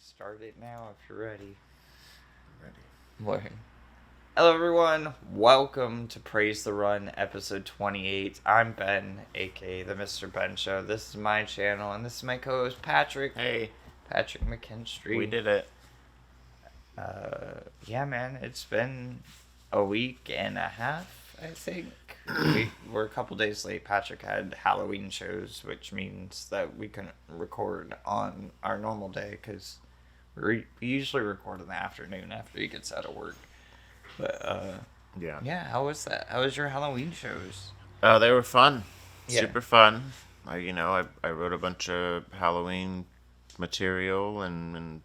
Start it now if you're ready. Ready. Morning. Hello everyone, welcome to Praise the Run, episode 28. I'm Ben, aka the MrBenShow. This is my channel, and this is my co-host Patrick. Hey. Patrick McKinstry. We did it. Yeah man, it's been a week and a half, I think. We're a couple days late. Patrick had Halloween shows, which means that we couldn't record on our normal day, because we usually record in the afternoon after he gets out of work. But, yeah, how was that? How was your Halloween shows? They were fun. Yeah. Super fun. I wrote a bunch of Halloween material and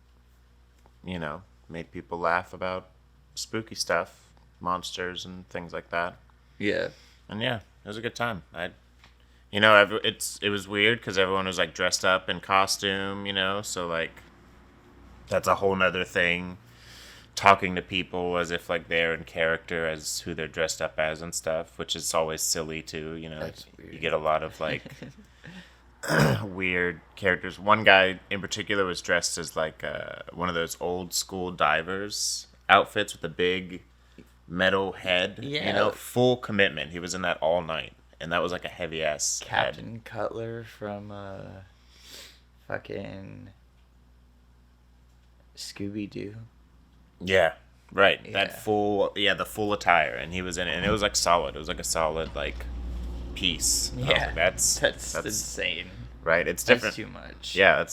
made people laugh about spooky stuff, monsters and things like that. Yeah. And yeah, it was a good time. It was weird because everyone was like dressed up in costume, so like that's a whole nother thing. Talking to people as if like they're in character as who they're dressed up as and stuff, which is always silly too. That's weird. You get a lot of like weird characters. One guy in particular was dressed as like one of those old school divers outfits with a big metal head. Yeah. Full commitment. He was in that all night, and that was like a heavy ass Captain head. Cutler from fucking Scooby-Doo. Yeah, right. Yeah. The full attire, and he was in it, and it was like solid. It was like a solid like piece. Yeah, that's insane. Right, it's different. That's too much. Yeah,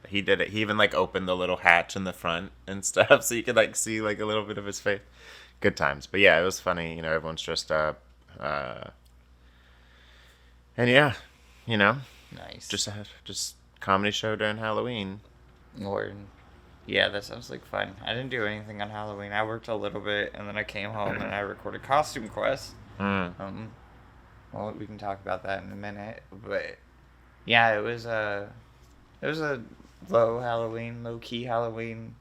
he did it. He even like opened the little hatch in the front and stuff, so you could like see like a little bit of his face. Good times, but yeah, it was funny. Everyone's dressed up, and yeah, Nice. just comedy show during Halloween. Or, yeah, that sounds like fun. I didn't do anything on Halloween. I worked a little bit, and then I came home and I recorded Costume Quest. Well, we can talk about that in a minute, but yeah, it was a low key Halloween.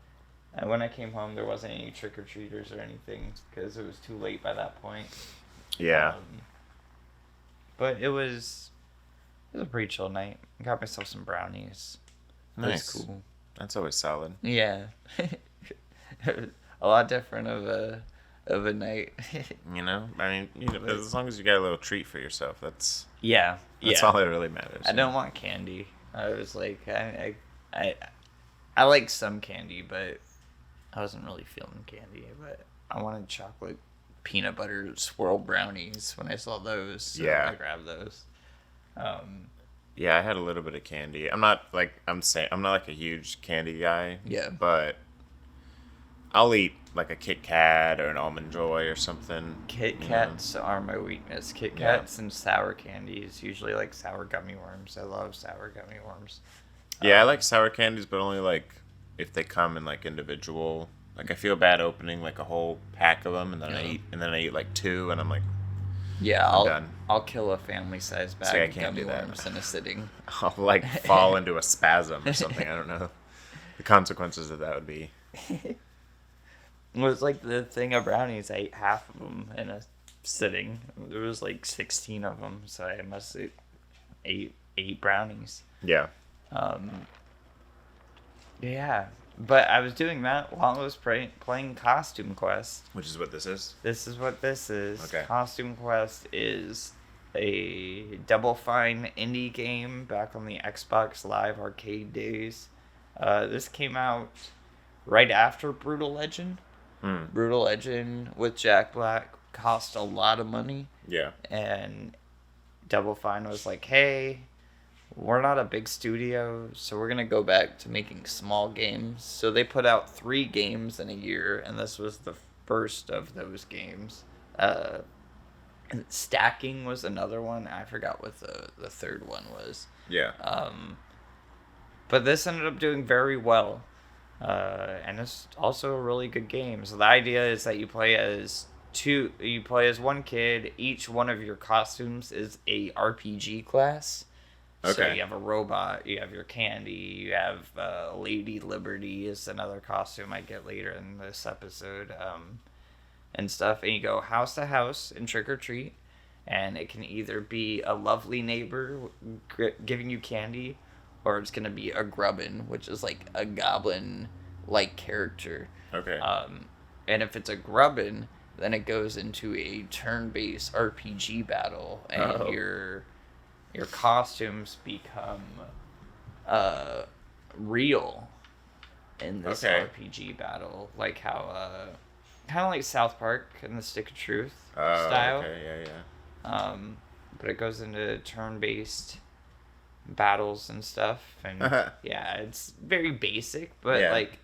And when I came home, there wasn't any trick or treaters or anything because it was too late by that point. Yeah. But it was a pretty chill night. I got myself some brownies. Nice. It was cool. That's always solid. Yeah. A lot different of a night. As long as you get a little treat for yourself, that's all that really matters. I don't want candy. I was like, I like some candy, but I wasn't really feeling candy. But I wanted chocolate peanut butter swirl brownies when I saw those. So I grabbed those. Yeah, I had a little bit of candy. I'm not like a huge candy guy. Yeah. But I'll eat like a Kit Kat or an Almond Joy or something. Kit Kats are my weakness. Kit Kats and sour candies, usually like sour gummy worms. I love sour gummy worms. Yeah, I like sour candies, but only like if they come in like individual. Like I feel bad opening like a whole pack of them, and then I eat like two, and I'm like, yeah, I'm done. I'll kill a family-sized bag of gummy worms in a sitting. I'll like fall into a spasm or something. I don't know. The consequences of that would be. It was like the thing of brownies. I ate half of them in a sitting. There was like 16 of them, so I must have ate 8 brownies. Yeah. Yeah, but I was doing that while I was playing Costume Quest. Which is what this is? This is what this is. Okay. Costume Quest is a Double Fine indie game back on the Xbox Live Arcade days. This came out right after Brutal Legend. Brutal Legend with Jack Black cost a lot of money. Yeah. And Double Fine was like, hey, we're not a big studio, so we're going to go back to making small games. So they put out 3 games in a year, and this was the first of those games. And Stacking was another one. I forgot what the third one was. Yeah. But this ended up doing very well. And it's also a really good game. So the idea is that you play as one kid. Each one of your costumes is a RPG class. Okay. So you have a robot, you have your candy, you have Lady Liberty is another costume I get later in this episode, and stuff. And you go house to house and trick or treat. And it can either be a lovely neighbor giving you candy, or it's gonna be a grubbin, which is like a goblin-like character. Okay. And if it's a grubbin, then it goes into a turn-based RPG battle, and your costumes become real in this RPG battle, like how kind of like South Park and the Stick of Truth style. Okay, yeah. But it goes into turn-based battles and stuff, and yeah, it's very basic, but like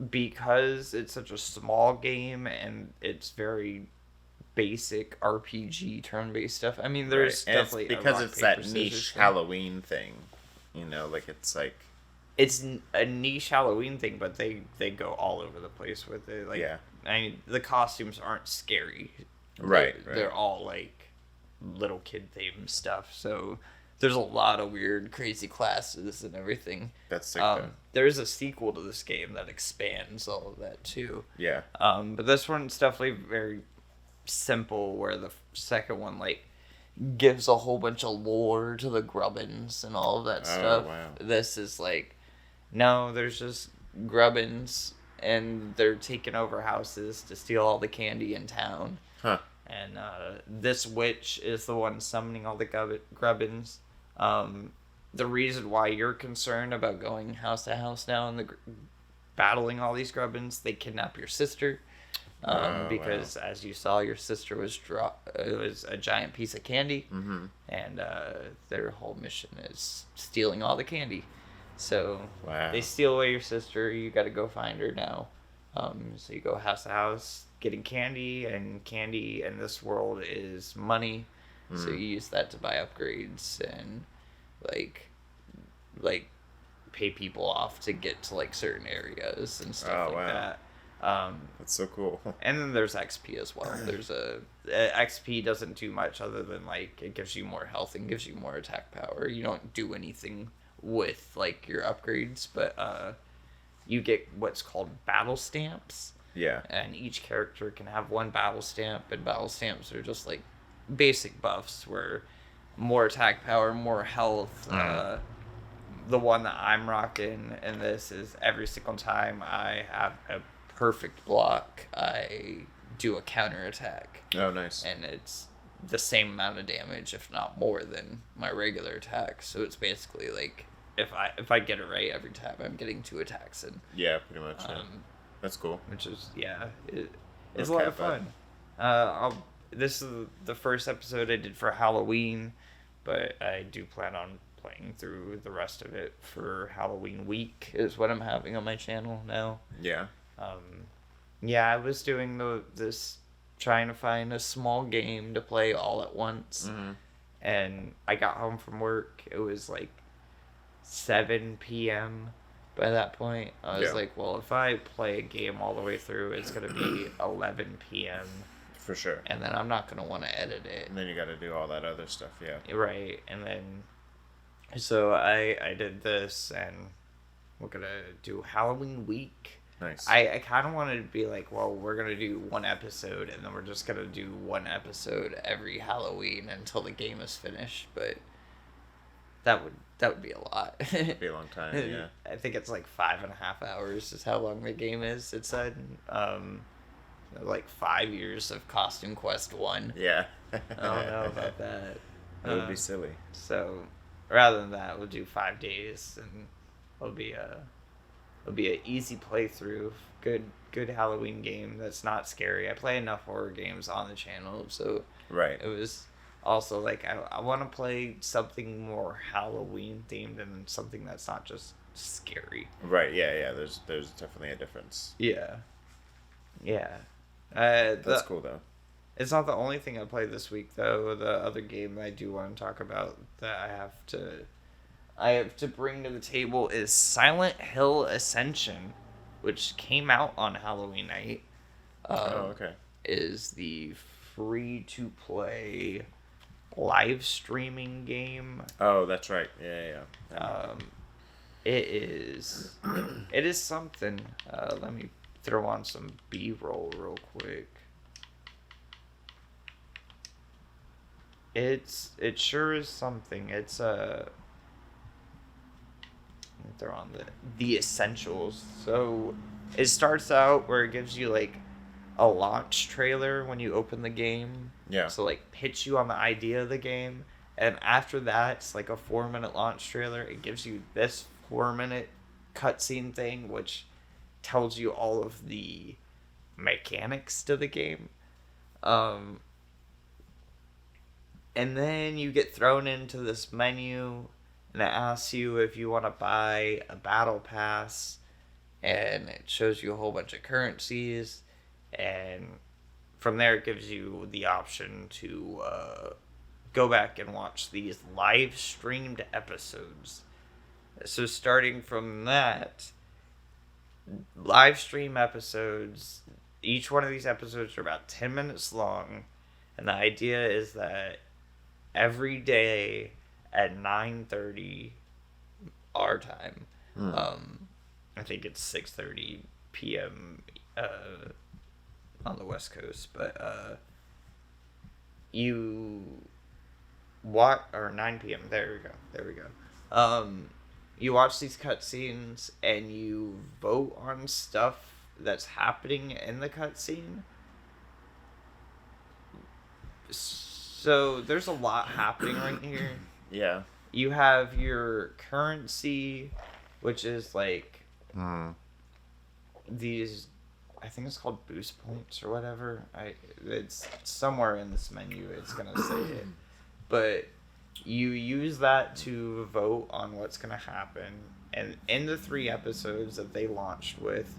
because it's such a small game and it's very basic RPG turn-based stuff. I mean, there's definitely because it's that niche Halloween thing, like it's like it's a niche Halloween thing, but they go all over the place with it. Like, I mean, the costumes aren't scary, right? They're all like little kid themed stuff. So there's a lot of weird, crazy classes and everything. That's sick. Though. There's a sequel to this game that expands all of that too. Yeah. But this one's definitely very simple, where the second one like gives a whole bunch of lore to the grubbins and all of that stuff. Wow. This is like, no, there's just grubbins and they're taking over houses to steal all the candy in town. Huh. And this witch is the one summoning all the grubbins. The reason why you're concerned about going house to house now and battling all these grubbins, they kidnap your sister. Because as you saw, your sister was it was a giant piece of candy, and their whole mission is stealing all the candy. So they steal away your sister. You got to go find her now. So you go house to house getting candy, and candy in this world is money. So you use that to buy upgrades and like pay people off to get to like certain areas and stuff that. That's so cool. And then there's XP as well. There's XP doesn't do much other than like it gives you more health and gives you more attack power. You don't do anything with like your upgrades, but you get what's called battle stamps. Yeah. And each character can have one battle stamp, and battle stamps are just like basic buffs where more attack power, more health. The one that I'm rocking in this is every single time I have a perfect block, I do a counter attack. Oh, nice. And it's the same amount of damage, if not more, than my regular attack. So it's basically like if I get it right every time, I'm getting 2 attacks in. Yeah, pretty much. That's cool. Which is it's a lot of fun. This is the first episode I did for Halloween, but I do plan on playing through the rest of it for Halloween week. Is what I'm having on my channel now. Yeah. I was doing this trying to find a small game to play all at once, and I got home from work. It was like 7 p.m. by that point. I was like, well, if I play a game all the way through, it's gonna be 11 p.m. For sure. And then I'm not gonna want to edit it. And then you got to do all that other stuff. Yeah. Right, and then so I did this, and we're gonna do Halloween week. Nice. I kind of wanted to be like, well, we're going to do 1 episode, and then we're just going to do 1 episode every Halloween until the game is finished, but that would be a lot. It'd be a long time, yeah. I think it's like 5.5 hours is how long the game is, it said. Like 5 years of Costume Quest 1. Yeah. I don't know about that. That would be silly. So, rather than that, we'll do 5 days, and it'll be an easy playthrough, good Halloween game that's not scary. I play enough horror games on the channel, so it was also like I want to play something more Halloween themed and something that's not just scary. Right. Yeah. There's definitely a difference. Yeah. That's cool though. It's not the only thing I played this week though. The other game I do want to talk about that I have to bring to the table is Silent Hill Ascension, which came out on Halloween night. Okay. Is the free-to-play live streaming game. Oh, that's right. Yeah. It is something. Let me throw on some B-roll real quick. It sure is something. It's they're on the essentials. So it starts out where it gives you like a launch trailer when you open the game. Yeah. So like pitch you on the idea of the game. And after that, it's like a 4-minute launch trailer. It gives you this 4-minute cutscene thing, which tells you all of the mechanics to the game. And then you get thrown into this menu, and it asks you if you want to buy a battle pass, and it shows you a whole bunch of currencies, and from there it gives you the option to go back and watch these live streamed episodes. So starting from that, live stream episodes, each one of these episodes are about 10 minutes long, and the idea is that every day at 9:30 our time, I think it's 6:30 p.m. On the West Coast, but you watch, or 9 p.m. There we go. You watch these cutscenes and you vote on stuff that's happening in the cutscene. So there's a lot happening right here. Yeah. You have your currency, which is like these, I think it's called boost points or whatever. It's somewhere in this menu. It's gonna say it, but you use that to vote on what's gonna happen. And in the 3 episodes that they launched with,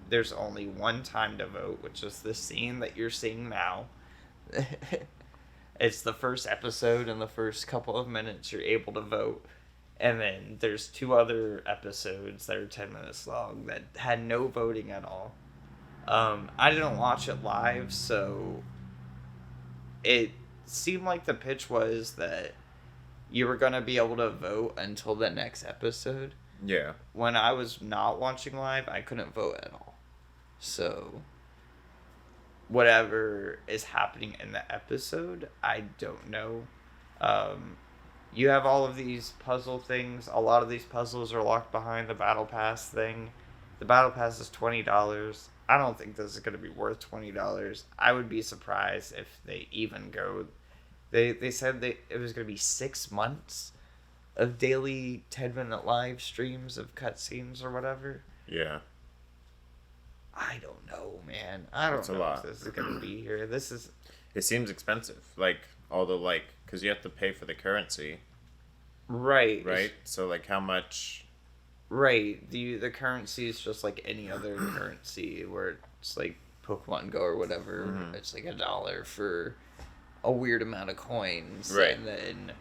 there's only one time to vote, which is the scene that you're seeing now. It's the first episode, and the first couple of minutes you're able to vote. And then there's 2 other episodes that are 10 minutes long that had no voting at all. I didn't watch it live, so it seemed like the pitch was that you were going to be able to vote until the next episode. Yeah. When I was not watching live, I couldn't vote at all. So whatever is happening in the episode, I don't know. You have all of these puzzle things. A lot of these puzzles are locked behind the Battle Pass thing. The Battle Pass is $20. I don't think this is going to be worth $20. I would be surprised if they even go. They said it was going to be 6 months of daily 10-minute live streams of cutscenes or whatever. Yeah. I don't know, man. I don't know if this is going to be here. It seems expensive. Like, because you have to pay for the currency. Right. Right? So, like, how much... Right. The currency is just like any other currency, where it's like Pokemon Go or whatever. Mm-hmm. It's like $1 for a weird amount of coins. Right. And then,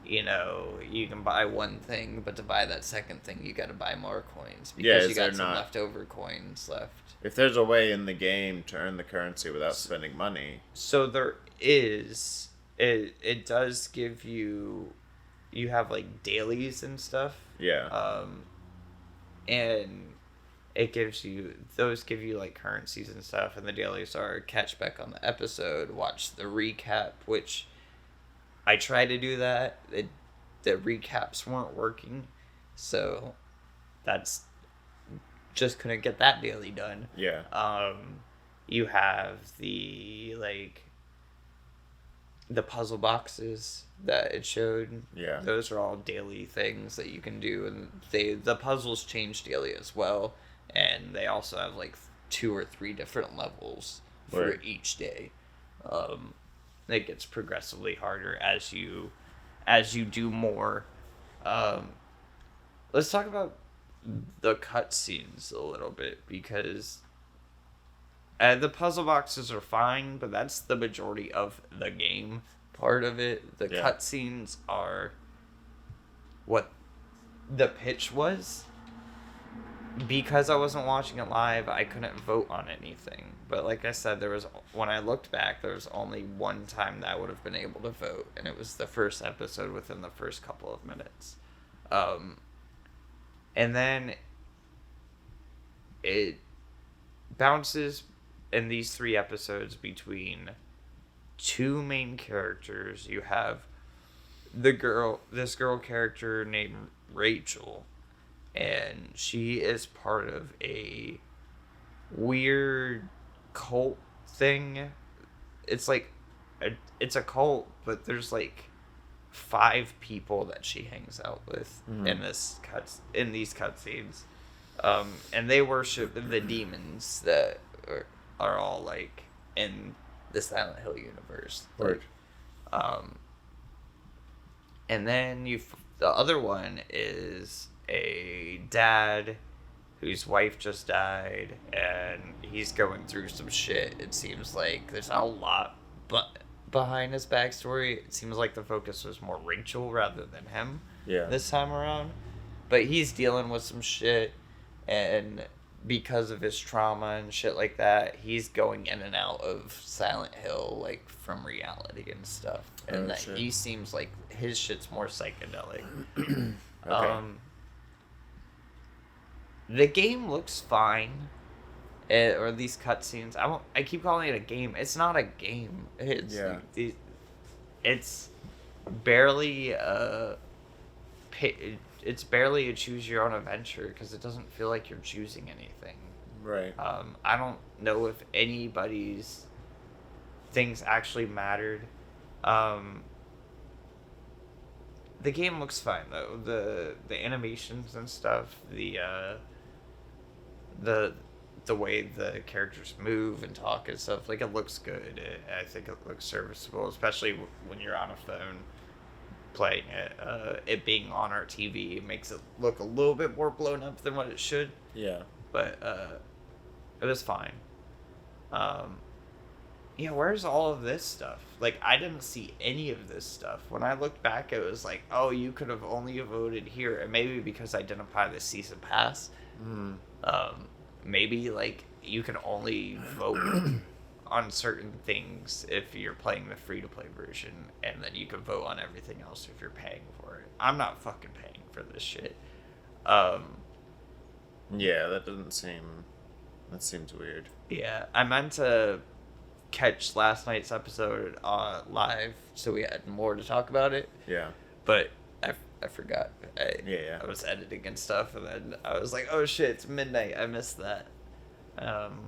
you can buy one thing, but to buy that second thing, you got to buy more coins. Because you got some leftover coins left. If there's a way in the game to earn the currency without spending money. So there is. It does give you... You have, like, dailies and stuff. Yeah. And it gives you... Those give you, like, currencies and stuff. And the dailies are catch back on the episode, watch the recap, which I tried to do that. The recaps weren't working. So that's... Just couldn't get that daily done. Yeah. You have the puzzle boxes that it showed. Yeah. Those are all daily things that you can do, and the puzzles change daily as well, and they also have like 2 or 3 different levels for each day. It gets progressively harder as you do more. Let's talk about the cutscenes a little bit, because the puzzle boxes are fine, but that's the majority of the game part of it. The cutscenes are what the pitch was. Because I wasn't watching it live, I couldn't vote on anything. But like I said, when I looked back, there was only one time that I would have been able to vote, and it was the first episode within the first couple of minutes. And then it bounces in these 3 episodes between 2 main characters. You have this girl character named Rachel, and she is part of a weird cult thing. It's like it's a cult, but there's like 5 people that she hangs out with in these cutscenes, and they worship the demons that are all like in the Silent Hill universe. Right. And then the other one is a dad whose wife just died, and he's going through some shit. It seems like there's not a lot behind his backstory. It seems like the focus was more Rachel rather than him this time around. But he's dealing with some shit, and because of his trauma and shit like that, he's going in and out of Silent Hill, like, from reality and stuff. And he seems like his shit's more psychedelic. Okay. The game looks fine, or these cutscenes. I keep calling it a game. It's not a game. It's barely it's barely a choose your own adventure because it doesn't feel like you're choosing anything. Right. I don't know if anybody's things actually mattered. The game looks fine though. The animations and stuff, the way the characters move and talk and stuff, like, it looks good. I think it looks serviceable, especially when you're on a phone playing it. It being on our TV makes it look a little bit more blown up than what it should. Yeah. But it was fine. Where's all of this stuff? Like, I didn't see any of this stuff. When I looked back, it was like, oh, you could have only voted here. And maybe because I didn't buy the season pass. Maybe, like, you can only vote on certain things if you're playing the free-to-play version, and then you can vote on everything else if you're paying for it. I'm not fucking paying for this shit. Yeah, that seems weird. Yeah, I meant to catch last night's episode live, so we had more to talk about it. Yeah. But I forgot. I was editing and stuff, and then I was like, oh shit, it's midnight. I missed that.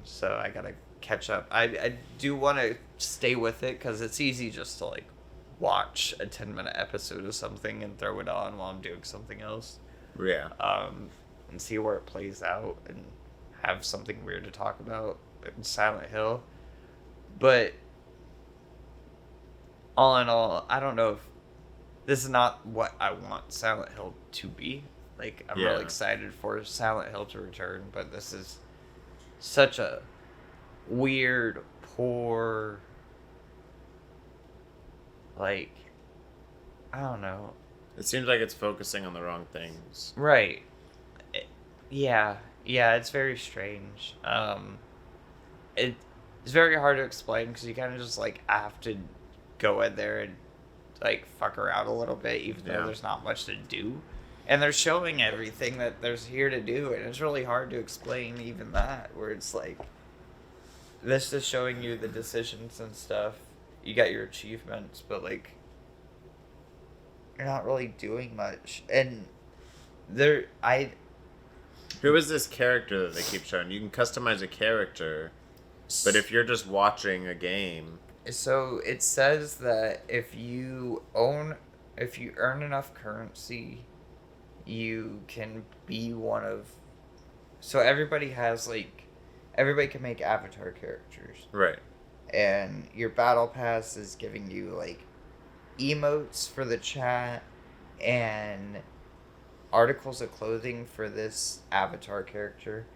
So I gotta catch up. I do want to stay with it because it's easy just to, like, watch a 10-minute episode of something and throw it on while I'm doing something else. Yeah. And see where it plays out and have something weird to talk about in Silent Hill. But all in all, I don't know if this is not what I want Silent Hill to be. Like, I'm really excited for Silent Hill to return, but this is such a weird, poor, like, I don't know. It seems like it's focusing on the wrong things. Right. Yeah, it's very strange. It's very hard to explain because you kind of just, like, have to go in there and, like, fuck around a little bit, even though there's not much to do. And they're showing everything that there's here to do, and it's really hard to explain even that, where it's like, this is showing you the decisions and stuff. You got your achievements, but, like, you're not really doing much. And who is this character that they keep showing? You can customize a character, but if you're just watching a game... So it says that if you earn enough currency, you can be one of... So everybody can make avatar characters. Right. And your battle pass is giving you, like, emotes for the chat and articles of clothing for this avatar character.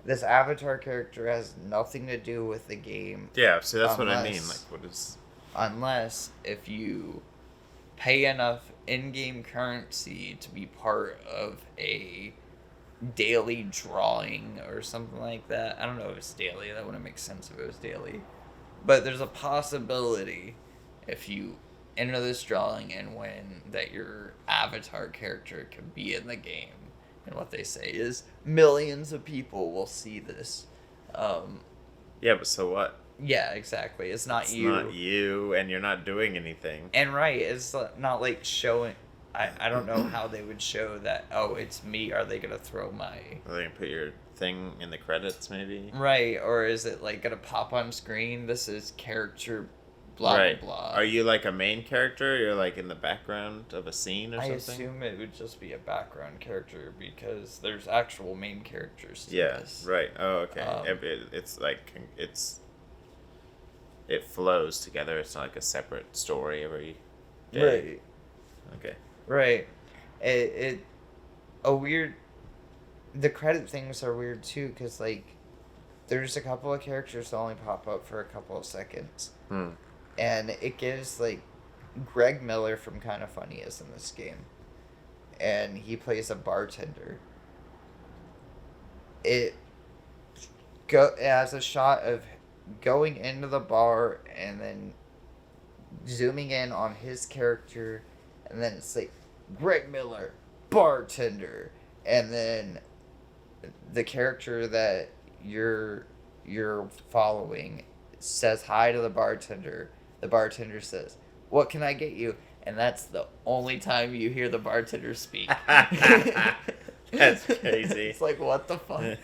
This avatar character has nothing to do with the game. Yeah, so that's what I mean. Like, what is... Unless if you pay enough in-game currency to be part of a daily drawing or something like that. I don't know if it's daily. That wouldn't make sense if it was daily. But there's a possibility if you enter this drawing and win that your avatar character can be in the game. And what they say is millions of people will see this. Yeah, but so what? Yeah, exactly. It's not you. It's not you, and you're not doing anything. And right, it's not like showing... I don't know how they would show that, oh, it's me. Are they going to throw my... Are they going to put your thing in the credits, maybe? Right, or is it, like, going to pop on screen? This is character blah, right. blah, blah. Are you, like, a main character? You're, like, in the background of a scene or something? I assume it would just be a background character because there's actual main characters to this. Right. Oh, okay. It's, like, it flows together. It's not, like, a separate story every day. Right. Okay. Right. The credit things are weird too, because, like, there's a couple of characters that only pop up for a couple of seconds. And it gives, like, Greg Miller from Kind of Funny is in this game. And he plays a bartender. It has a shot of going into the bar and then zooming in on his character, and then it's like, Greg Miller, bartender, and then the character that you're following says hi to the bartender. The bartender says, "What can I get you?" And that's the only time you hear the bartender speak. That's crazy. It's like, what the fuck?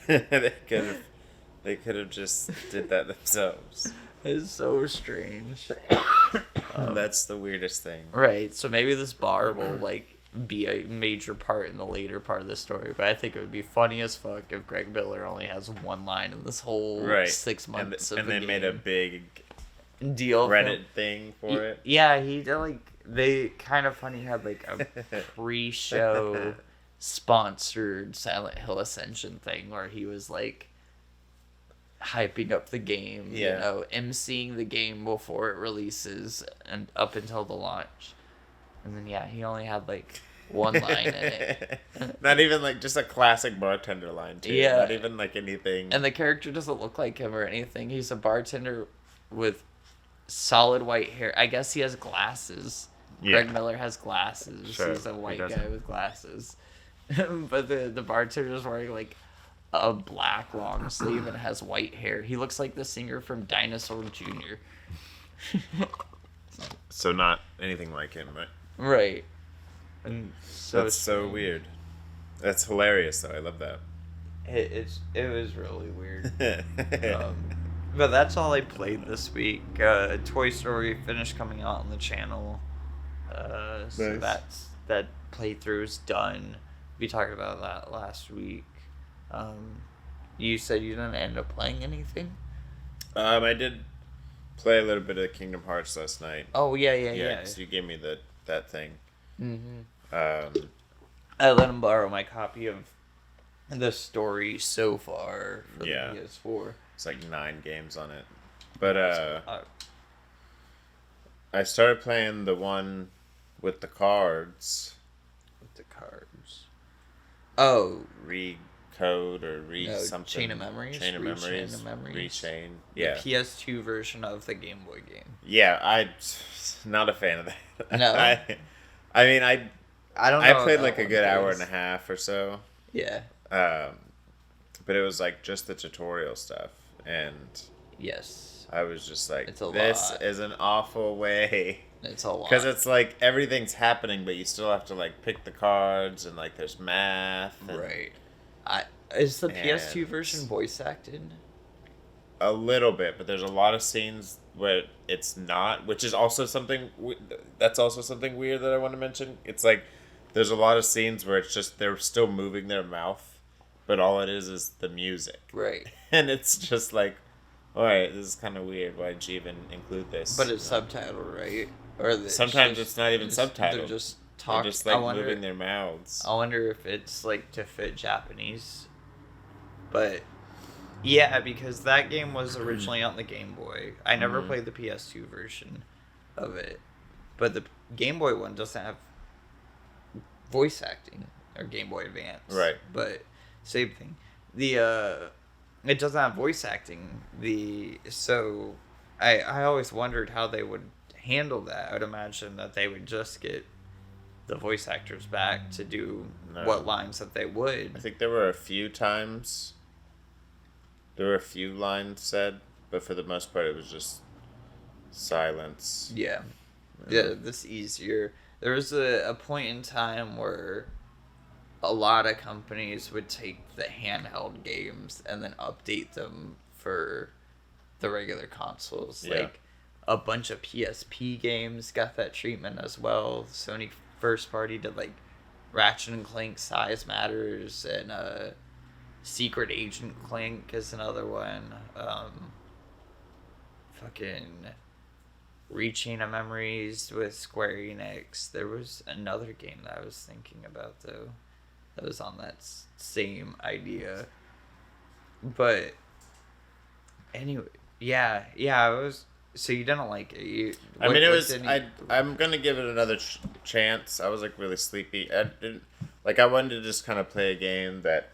They could have just did that themselves. It's so strange. That's the weirdest thing. Right, so maybe this bar will, like, be a major part in the later part of the story, but I think it would be funny as fuck if Greg Miller only has one line in this whole 6 months of the game. And they made a big deal Reddit thing for it. Yeah, he did, like, they Kind of Funny had, like, a pre-show sponsored Silent Hill Ascension thing where he was, like, hyping up the game, you know, emceeing the game before it releases and up until the launch. And then, he only had, like, one line in it. Not even, like, just a classic bartender line, too. Yeah. Not even, like, anything. And the character doesn't look like him or anything. He's a bartender with solid white hair. I guess he has glasses. Yeah. Greg Miller has glasses. Sure. He's a white guy with glasses. But the bartender's wearing, like, a black long sleeve and has white hair. He looks like the singer from Dinosaur Jr. So not anything like him, right? Right. And so that's so weird. That's hilarious, though. I love that. It was really weird. But that's all I played this week. Toy Story finished coming out on the channel. So nice. that playthrough is done. We talked about that last week. You said you didn't end up playing anything? I did play a little bit of Kingdom Hearts last night. Oh, yeah. Because you gave me that thing. Mm-hmm. I let him borrow my copy of the story so far for the PS4. It's like 9 games on it. But I started playing the one with the cards. With the cards. Oh. Recode or something. Chain of Memories? Chain of Memories. Rechain. Yeah. The PS2 version of the Game Boy game. Yeah, I'm not a fan of that. No. I mean, I don't know. I played like a good hour and a half or so. Yeah. But it was like just the tutorial stuff, and yes, I was just like, this is an awful way. It's a lot because it's like everything's happening, but you still have to like pick the cards, and like there's math. Right. Is the PS2 version voice acted? A little bit, but there's a lot of scenes where it's not, which is also something that's also something weird that I want to mention. It's like there's a lot of scenes where it's just they're still moving their mouth, but all it is the music. Right. And it's just like, all right, this is kind of weird. Why did you even include this? But it's subtitled, right? Or sometimes it's not even subtitled. They're just talking. They're just like moving their mouths. I wonder if it's like to fit Japanese. But yeah, because that game was originally on the Game Boy. I never played the PS2 version of it, but the Game Boy one doesn't have voice acting, or Game Boy Advance. Right. But same thing. It doesn't have voice acting. So I always wondered how they would handle that. I would imagine that they would just get the voice actors back to do what lines that they would. I think there were a few times. There were a few lines said, but for the most part, it was just silence. Yeah. Yeah, this easier. there was a point in time where a lot of companies would take the handheld games and then update them for the regular consoles. Yeah. Like a bunch of PSP games got that treatment as well. Sony first party did like Ratchet and Clank Size Matters and Secret Agent Clank is another one. Fucking Reaching of Memories with Square Enix. There was another game that I was thinking about though that was on that same idea. But anyway, yeah, I was. So you didn't like it? I'm gonna give it another chance. I was like really sleepy. I didn't like. I wanted to just kind of play a game that,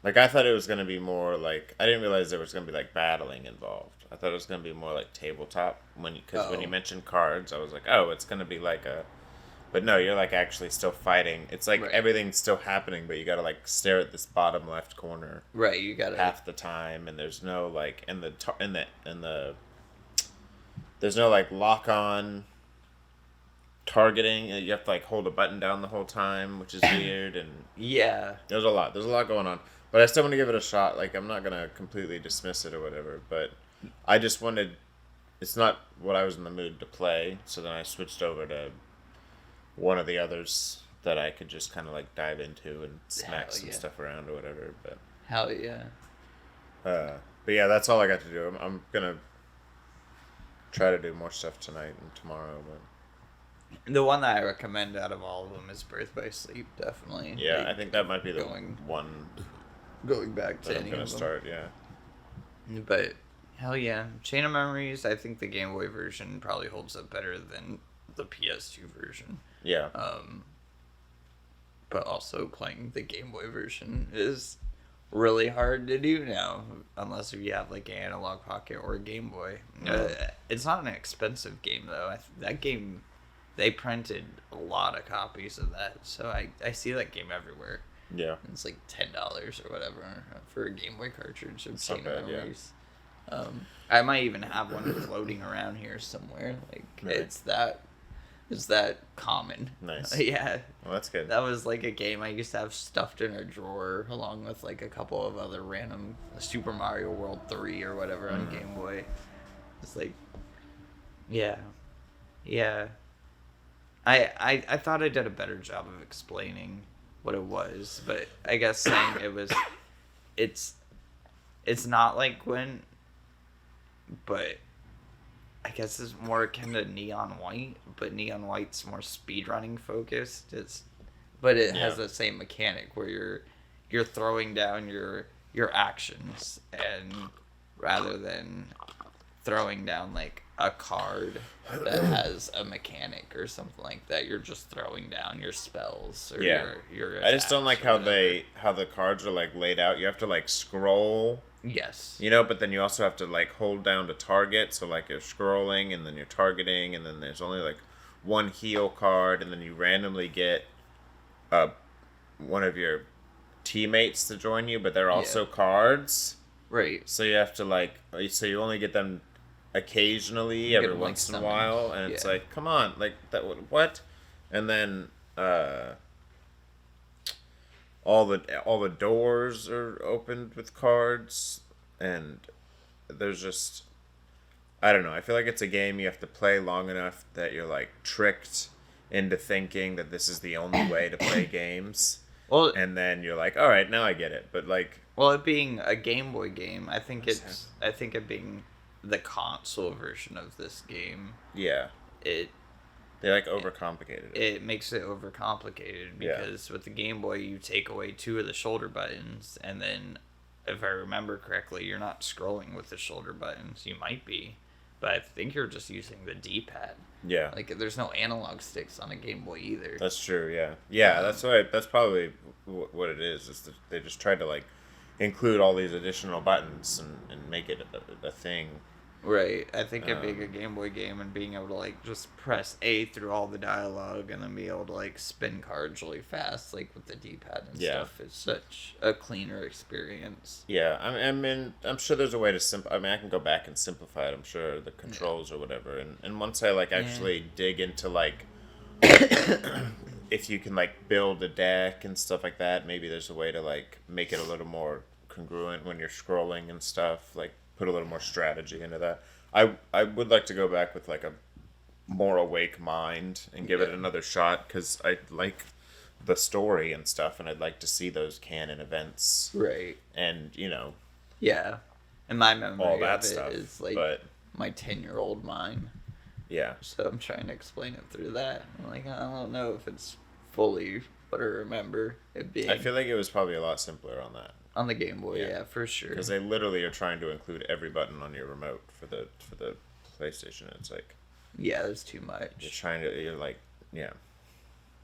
like I thought it was gonna be more like I didn't realize there was gonna be like battling involved. I thought it was gonna be more like tabletop when you mentioned cards, I was like, oh, it's gonna be like a. But no, you're like actually still fighting. It's like everything's still happening, but you gotta like stare at this bottom left corner. Right, you gotta half the time, and there's no like there's no like lock on targeting. You have to like hold a button down the whole time, which is weird. And yeah, there's a lot going on. But I still want to give it a shot. Like I'm not gonna completely dismiss it or whatever. But I just wanted. It's not what I was in the mood to play, so then I switched over to one of the others that I could just kind of like dive into and smack some stuff around or whatever. But hell yeah. But yeah, that's all I got to do. I'm gonna try to do more stuff tonight and tomorrow. But the one that I recommend out of all of them is Birth by Sleep, definitely. Yeah, like, I think that might be the one going back to that any I'm gonna of them. start. Yeah. But hell yeah, Chain of Memories. I think the Game Boy version probably holds up better than the PS2 version. Yeah. But also playing the Game Boy version is really hard to do now, unless if you have like an Analog Pocket or a Game Boy. It's not an expensive game though. That game, they printed a lot of copies of that, so I see that game everywhere. Yeah. It's like $10 or whatever for a Game Boy cartridge of Chain of Memories. Yeah. I might even have one floating around here somewhere. Like it's that common. Nice. Yeah. Well, that's good. That was like a game I used to have stuffed in a drawer along with like a couple of other random Super Mario World 3 or whatever on Game Boy. It's like, yeah. I thought I did a better job of explaining what it was, but I guess saying it's not like when, but I guess it's more akin to Neon White, but Neon White's more speedrunning focused. But it has the same mechanic where you're throwing down your actions, and rather than throwing down like a card that has a mechanic or something like that, you're just throwing down your spells or your I just don't like how the cards are like laid out. You have to like scroll. Yes. You know, but then you also have to like hold down to target. So like you're scrolling and then you're targeting, and then there's only like one heal card, and then you randomly get one of your teammates to join you, but they're also cards. Right. So you have to you only get them occasionally every once in a while, and it's like, come on, like that what? And then all the doors are opened with cards, and there's just, I don't know. I feel like it's a game you have to play long enough that you're like tricked into thinking that this is the only way to play games. Well, and then you're like, all right, now I get it. But like, it being a Game Boy game, I think it being the console version of this game. Yeah. They like overcomplicated it. It makes it overcomplicated because with the Game Boy you take away two of the shoulder buttons, and then if I remember correctly, you're not scrolling with the shoulder buttons. You might be, but I think you're just using the D-pad. Yeah. Like there's no analog sticks on a Game Boy either. That's true. Yeah. Yeah. That's probably what it is. Is that they just tried to like include all these additional buttons and make it a thing. Right. I think it'd be a good Game Boy game, and being able to like just press A through all the dialogue and then be able to like spin cards really fast, like with the D-pad and stuff. It's such a cleaner experience. Yeah, I mean, I'm sure there's a way to I mean, I can go back and simplify it. I'm sure the controls or whatever. And once I like actually dig into like, if you can like build a deck and stuff like that, maybe there's a way to like make it a little more congruent when you're scrolling and stuff. Like put a little more strategy into that. I would like to go back with like a more awake mind and give it another shot, because I like the story and stuff, and I'd like to see those canon events. Right. And, you know. Yeah. And my memory all that of it stuff is like my 10-year-old mind. Yeah. So I'm trying to explain it through that. I'm like, I don't know if it's fully what I remember it being. I feel like it was probably a lot simpler on that. On the Game Boy, yeah, for sure. Because they literally are trying to include every button on your remote for the PlayStation. It's like, yeah, there's too much. You're like, yeah.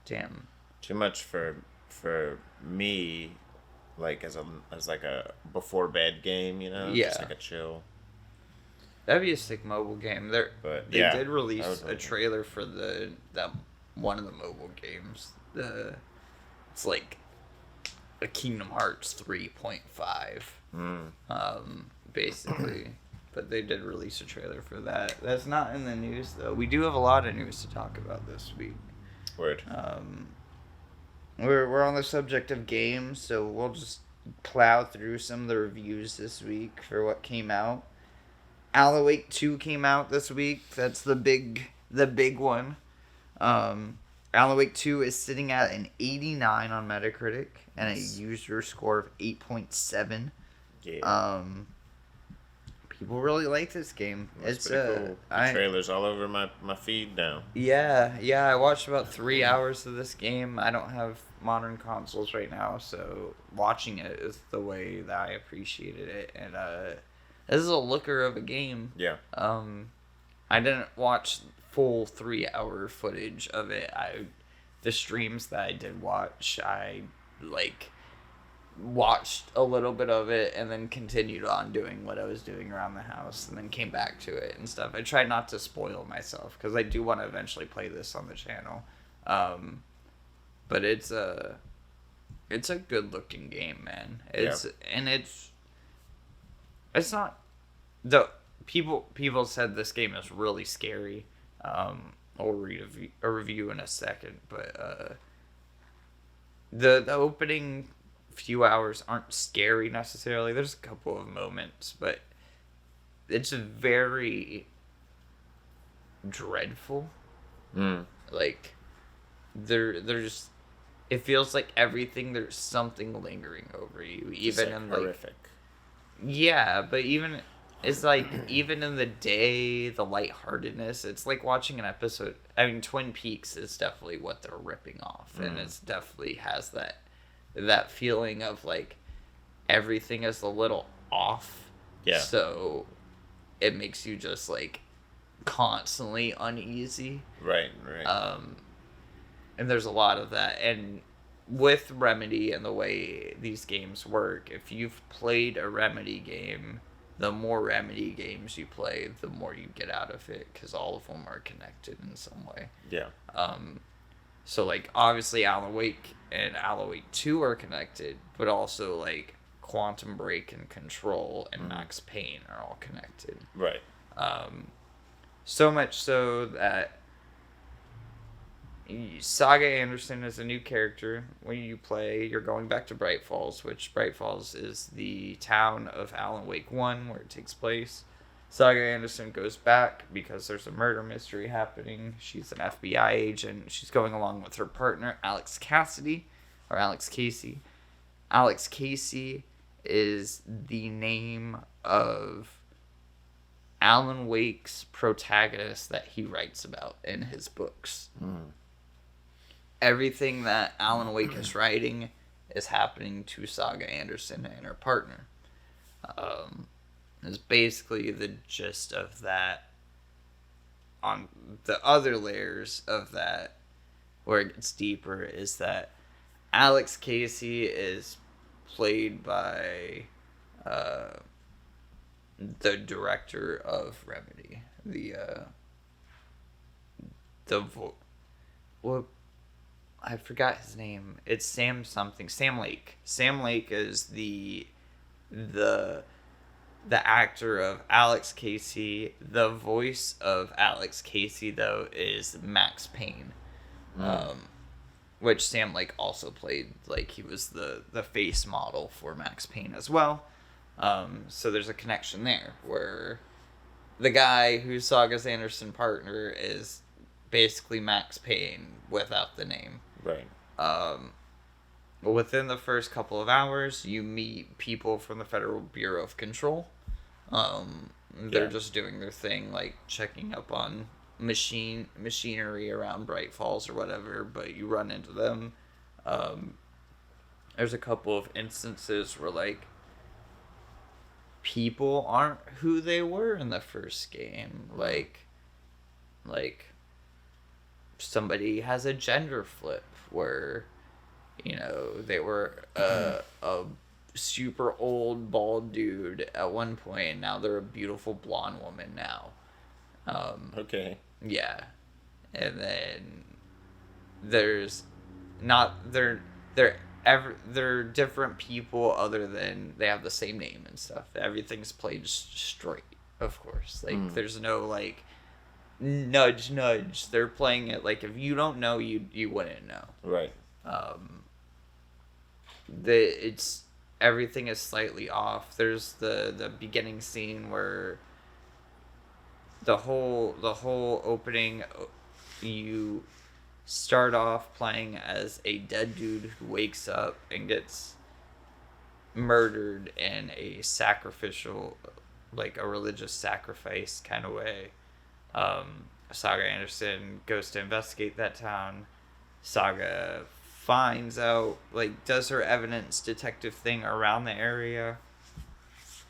Damn. Too much for me, like as like a before bed game, you know? Yeah. Just like a chill. That'd be a sick mobile game. They did release a trailer for that one of the mobile games. It's like a Kingdom Hearts 3.5. Basically. But they did release a trailer for that. That's not in the news though. We do have a lot of news to talk about this week. Word. We're on the subject of games, so we'll just plow through some of the reviews this week for what came out. Alan Wake 2 came out this week. That's the big one. Alan Wake 2 is sitting at an 89 on Metacritic and a user score of 8.7. Yeah. People really like this game. It's pretty cool. The trailer's all over my feed now. Yeah. I watched about 3 hours of this game. I don't have modern consoles right now, so watching it is the way that I appreciated it. And this is a looker of a game. Yeah. I didn't watch full 3-hour footage of it. The streams that I did watch, I watched a little bit of it and then continued on doing what I was doing around the house and then came back to it and stuff. I tried not to spoil myself because I do want to eventually play this on the channel. But it's a good looking game, man. It's not the people said this game is really scary. I'll read a review in a second, but the opening few hours aren't scary necessarily. There's a couple of moments, but it's very dreadful. Like there's it feels like everything, there's something lingering over you, even in like horrific. Yeah, but even it's like even in the day, the lightheartedness, it's like watching an episode. I mean, Twin Peaks is definitely what they're ripping off, and it's definitely has that feeling of like everything is a little off. Yeah. So it makes you just like constantly uneasy. Right. And there's a lot of that. And with Remedy and the way these games work, if you've played a Remedy game, the more Remedy games you play, the more you get out of it, because all of them are connected in some way. Yeah. So, like, obviously Alan Wake and Alan Wake 2 are connected, but also, like, Quantum Break and Control and Max Payne are all connected. Right. So much so that Saga Anderson is a new character. When you play, you're going back to Bright Falls, which Bright Falls is the town of Alan Wake 1 where it takes place. Saga Anderson goes back because there's a murder mystery happening. She's an FBI agent. She's going along with her partner, Alex Casey. Alex Casey is the name of Alan Wake's protagonist that he writes about in his books. Everything that Alan Wake is writing is happening to Saga Anderson and her partner. Is basically the gist of that. On the other layers of that, where it gets deeper, is that Alex Casey is played by the director of Remedy. Well, I forgot his name. It's Sam something. Sam Lake. Sam Lake is the actor of Alex Casey. The voice of Alex Casey, though, is Max Payne. Which Sam Lake also played. Like, he was the face model for Max Payne as well. So there's a connection there, where the guy who's Saga Sanderson partner is basically Max Payne without the name. Right. Within the first couple of hours, you meet people from the Federal Bureau of Control. They're just doing their thing, like checking up on machinery around Bright Falls or whatever, but you run into them. There's a couple of instances where, like, people aren't who they were in the first game. Like somebody has a gender flip where, you know, they were a super old bald dude at one point, and now they're a beautiful blonde woman now. Okay. Yeah. And then there's not they're different people other than they have the same name and stuff. Everything's played straight, of course. Like there's no like nudge. They're playing it like if you don't know, you wouldn't know. Right. Everything is slightly off. There's the beginning scene where the whole opening, you start off playing as a dead dude who wakes up and gets murdered in a sacrificial, like a religious sacrifice kind of way. Saga Anderson goes to investigate that town. Saga finds out, like, does her evidence detective thing around the area,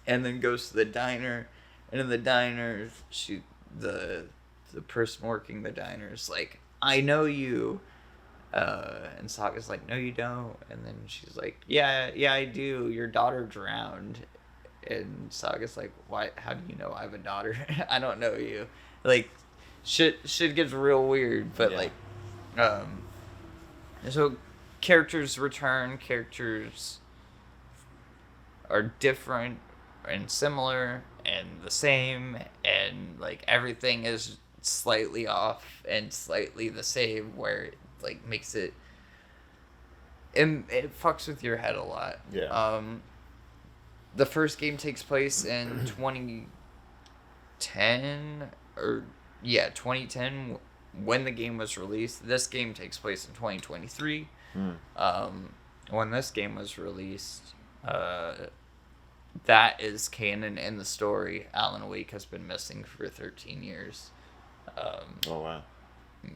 and then goes to the diner. And in the diner, the person working the diner is like, I know you. And Saga's like, no, you don't. And then she's like, yeah, I do. Your daughter drowned. And Saga's like, why? How do you know I have a daughter? I don't know you. Like, shit gets real weird. But so characters return. Characters are different and similar and the same, and like everything is slightly off and slightly the same, where it like makes it fucks with your head a lot. The first game takes place in 2010 when the game was released. This game takes place in 2023. When this game was released, that is canon in the story. Alan Wake has been missing for 13 years. Oh, wow.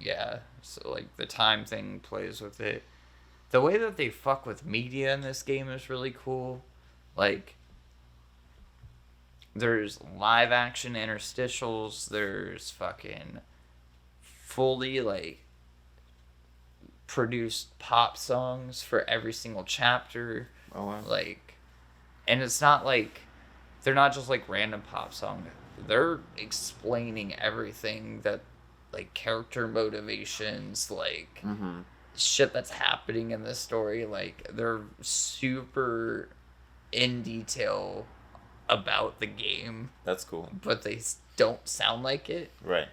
Yeah, so, like, the time thing plays with it. The way that they fuck with media in this game is really cool. Like, there's live action interstitials, there's fucking fully, like, produced pop songs for every single chapter. Oh, wow. Like, and it's not like, they're not just, like, random pop songs. They're explaining everything that, like, character motivations, like, shit that's happening in this story. Like, they're super in detail about the game. That's cool. But they don't sound like it. Right.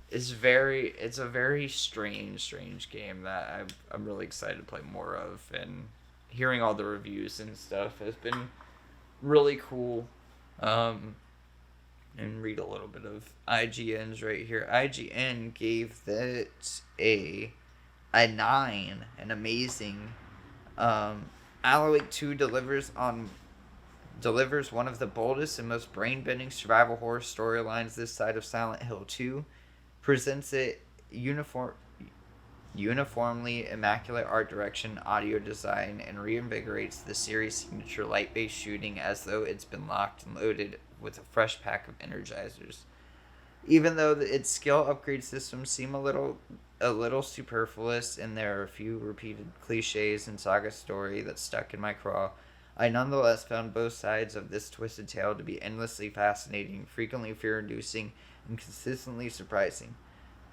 It's a very strange game that I'm really excited to play more of, and hearing all the reviews and stuff has been really cool. And read a little bit of IGN's right here. IGN gave it a 9, an amazing. Alan Wake 2 delivers one of the boldest and most brain-bending survival horror storylines this side of Silent Hill 2. Presents it uniformly immaculate art direction, audio design, and reinvigorates the series' signature light-based shooting as though it's been locked and loaded with a fresh pack of energizers. Even though its skill upgrade systems seem a little superfluous, and there are a few repeated cliches in Saga's story that stuck in my craw, I nonetheless found both sides of this twisted tale to be endlessly fascinating, frequently fear-inducing, and consistently surprising.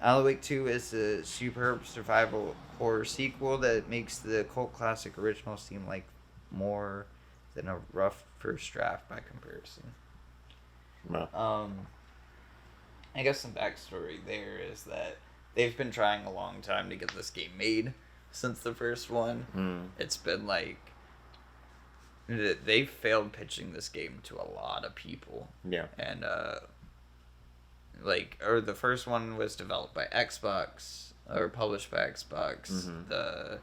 Alan Wake 2 is a superb survival horror sequel that makes the cult classic original seem like more than a rough first draft by comparison. Wow. I guess some backstory there is that they've been trying a long time to get this game made since the first one. It's been like they failed pitching this game to a lot of people. Yeah. And or the first one was developed by Xbox or published by Xbox. The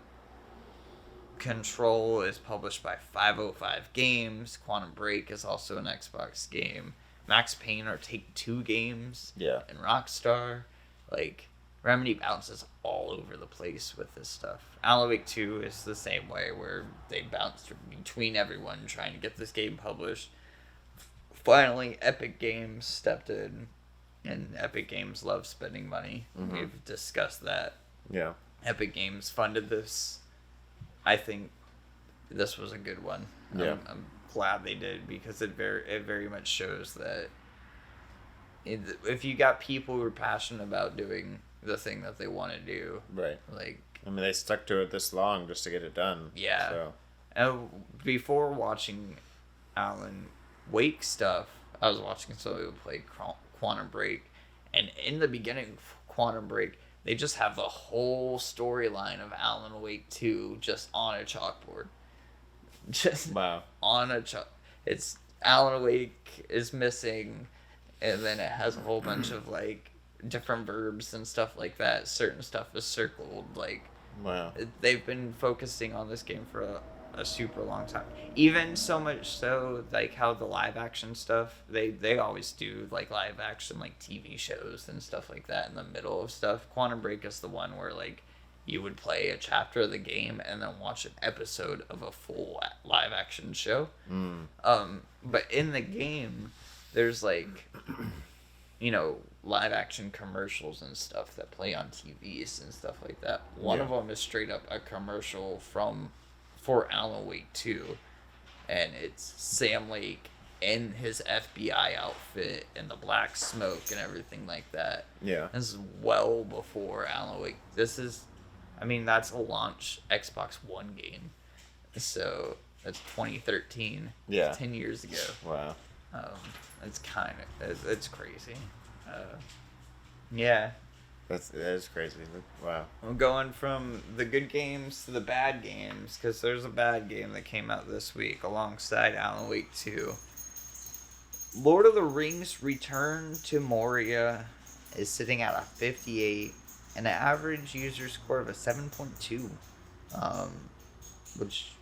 Control is published by 505 Games. Quantum Break is also an Xbox game. Max Payne are Take-Two games. Yeah. And Rockstar. Like, Remedy bounces all over the place with this stuff. Alan Wake 2 is the same way, where they bounced between everyone trying to get this game published. Finally, Epic Games stepped in, and Epic Games loves spending money. We've discussed that. Yeah. Epic Games funded this. I think this was a good one. Yeah. I'm glad they did, because it very much shows that if you got people who are passionate about doing the thing that they want to do, right? Like, I mean, they stuck to it this long just to get it done. Yeah. So. And before watching Alan Wake stuff, I was watching somebody who played Quantum Break, and in the beginning of Quantum Break, they just have the whole storyline of Alan Wake 2 just on a chalkboard. Just wow. On a it's Alan Wake is missing, and then it has a whole bunch of like different verbs and stuff like that. Certain stuff is circled. Like, wow. They've been focusing on this game for a super long time. Even so much so, like how the live action stuff, they always do like live action like TV shows and stuff like that in the middle of stuff. Quantum Break is the one where like you would play a chapter of the game and then watch an episode of a full live action show. But in the game, there's like, you know, live action commercials and stuff that play on TVs and stuff like that. One of them is straight up a commercial for Alan Wake 2, and it's Sam Lake in his FBI outfit and the black smoke and everything like that. Yeah. This is well before Alan Wake. This is, I mean, that's a launch Xbox One game. So that's 2013. Yeah. 10 years ago. Wow. It's crazy. Yeah. That is crazy. Wow. I'm going from the good games to the bad games, because there's a bad game that came out this week alongside Alan Wake 2. Lord of the Rings Return to Moria is sitting at a 58 and an average user score of a 7.2. Which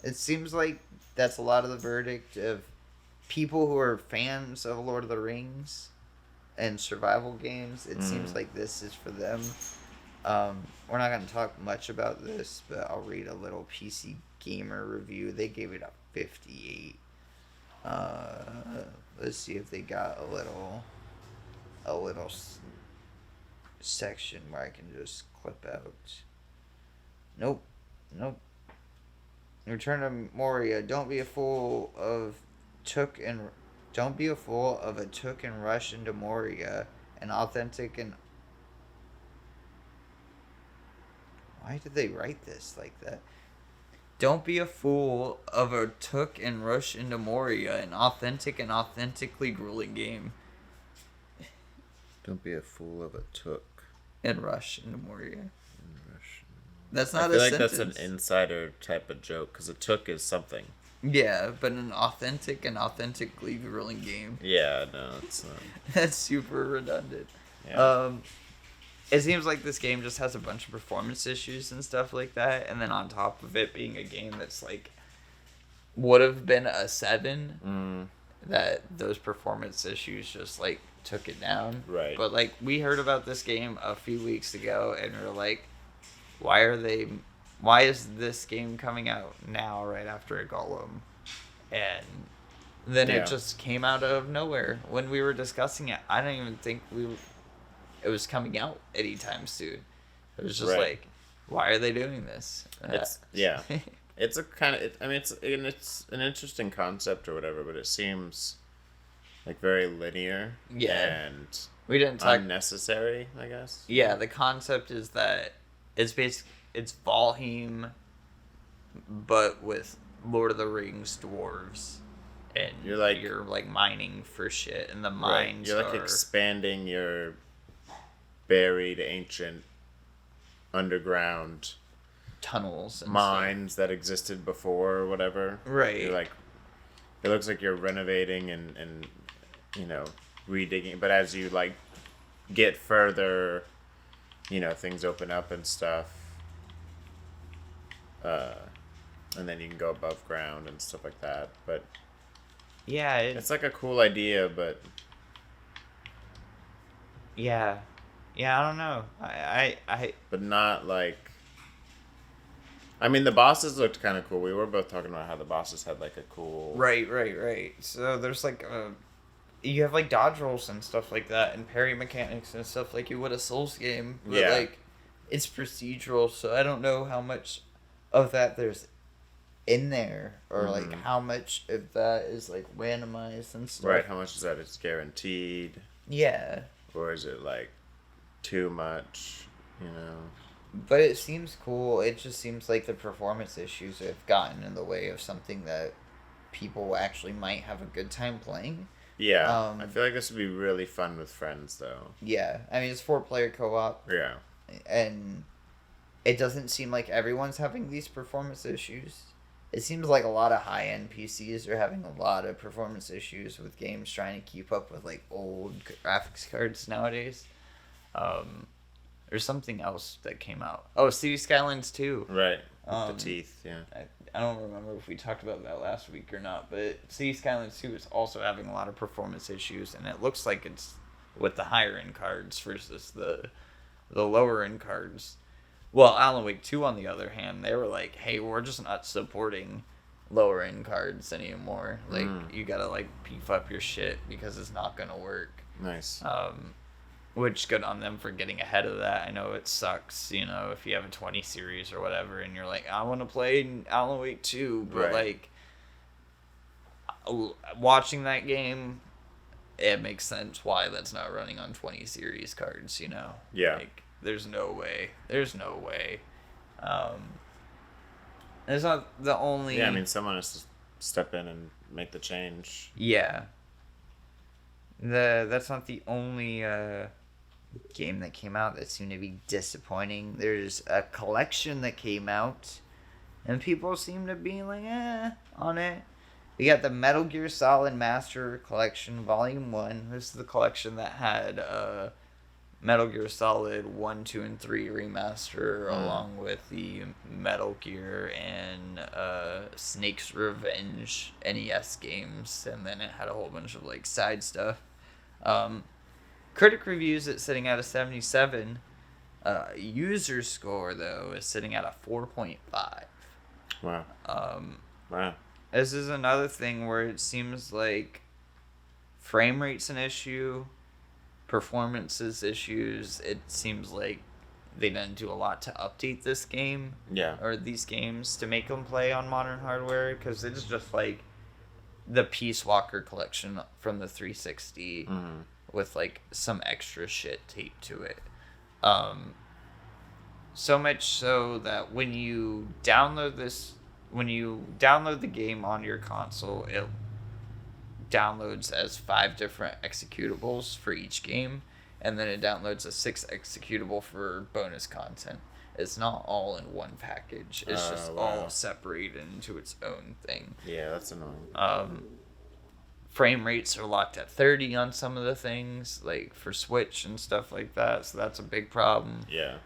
it seems like that's a lot of the verdict of people who are fans of Lord of the Rings and survival games. It seems like this is for them. We're not going to talk much about this, but I'll read a little PC Gamer review. They gave it a 58. Let's see if they got a little section where I can just clip out. Nope. Return to Moria. Don't be a fool of a took and rush into Moria. An authentic and... Why did they write this like that? Don't be a fool of a took and rush into Moria. An authentic and authentically grueling game. Don't be a fool of a took and rush into Moria. That's not I feel a like sentence. that's an insider type of joke, because a took is something. Yeah, but an authentic and authentically grueling game. Yeah, no, it's not. That's super redundant. Yeah. It seems like this game just has a bunch of performance issues and stuff like that, and then on top of it being a game that's like would have been a 7, that those performance issues just like took it down. Right. But like we heard about this game a few weeks ago, and we're like, why is this game coming out now right after a Golem? And then it just came out of nowhere. When we were discussing it, I don't even think it was coming out anytime soon. It was just like, why are they doing this? It's It's a kind of, I mean, it's an interesting concept or whatever, but it seems like very linear and we didn't talk unnecessary, I guess. Yeah, the concept is that it's Valheim, but with Lord of the Rings dwarves, and you're like mining for shit, and the mines You're like expanding your buried ancient underground tunnels and mines that existed before or whatever. Right. You're like, it looks like you're renovating and you know, redigging, but as you like get further, you know, things open up and stuff. And then you can go above ground and stuff like that. But yeah, it's like a cool idea, but yeah, I don't know. I but not like. I mean, the bosses looked kind of cool. We were both talking about how the bosses had like a cool. Right. So there's like you have like dodge rolls and stuff like that, and parry mechanics and stuff like you would a Souls game. But like, it's procedural, so I don't know how much of that there's in there, or like how much of that is like randomized and stuff. Right. How much is that? It's guaranteed. Yeah. Or is it like too much? You know. But it seems cool. It just seems like the performance issues have gotten in the way of something that people actually might have a good time playing. Yeah, I feel like this would be really fun with friends, though. Yeah, I mean, it's 4-player co-op. Yeah. And it doesn't seem like everyone's having these performance issues. It seems like a lot of high-end PCs are having a lot of performance issues with games trying to keep up with, like, old graphics cards nowadays. There's something else that came out. Oh, City Skylines 2. Right. The teeth, yeah. I don't remember if we talked about that last week or not, but City Skylines 2 is also having a lot of performance issues, and it looks like it's with the higher-end cards versus the lower-end cards. Well, Alan Wake 2, on the other hand, they were like, hey, we're just not supporting lower-end cards anymore. Like, you gotta, like, beef up your shit because it's not gonna work. Nice. Which, good on them for getting ahead of that. I know it sucks, you know, if you have a 20 series or whatever, and you're like, I want to play Alan Wake 2, but, like, watching that game, it makes sense why that's not running on 20 series cards, you know? Yeah. Like, there's no way. There's not the only... Yeah, I mean, someone has to step in and make the change. Yeah. That's not the only... game that came out that seemed to be disappointing. There's a collection that came out, and people seem to be like, on it. We got the Metal Gear Solid Master Collection Volume 1. This is the collection that had Metal Gear Solid 1, 2, and 3 remaster, along with the Metal Gear and Snake's Revenge NES games, and then it had a whole bunch of like side stuff. Critic reviews it sitting at a 77. User score, though, is sitting at a 4.5. Wow. Wow. This is another thing where it seems like frame rate's an issue, performances issues. It seems like they didn't do a lot to update this game. Yeah. Or these games to make them play on modern hardware, because it's just like the Peace Walker collection from the 360. With like some extra shit taped to it. So much so that when you download the game on your console, it downloads as 5 different executables for each game, and then it downloads a 6th executable for bonus content. It's not all in one package. It's just all separated into its own thing. Yeah, that's annoying. Frame rates are locked at 30 on some of the things, like for Switch and stuff like that, so that's a big problem. Yeah.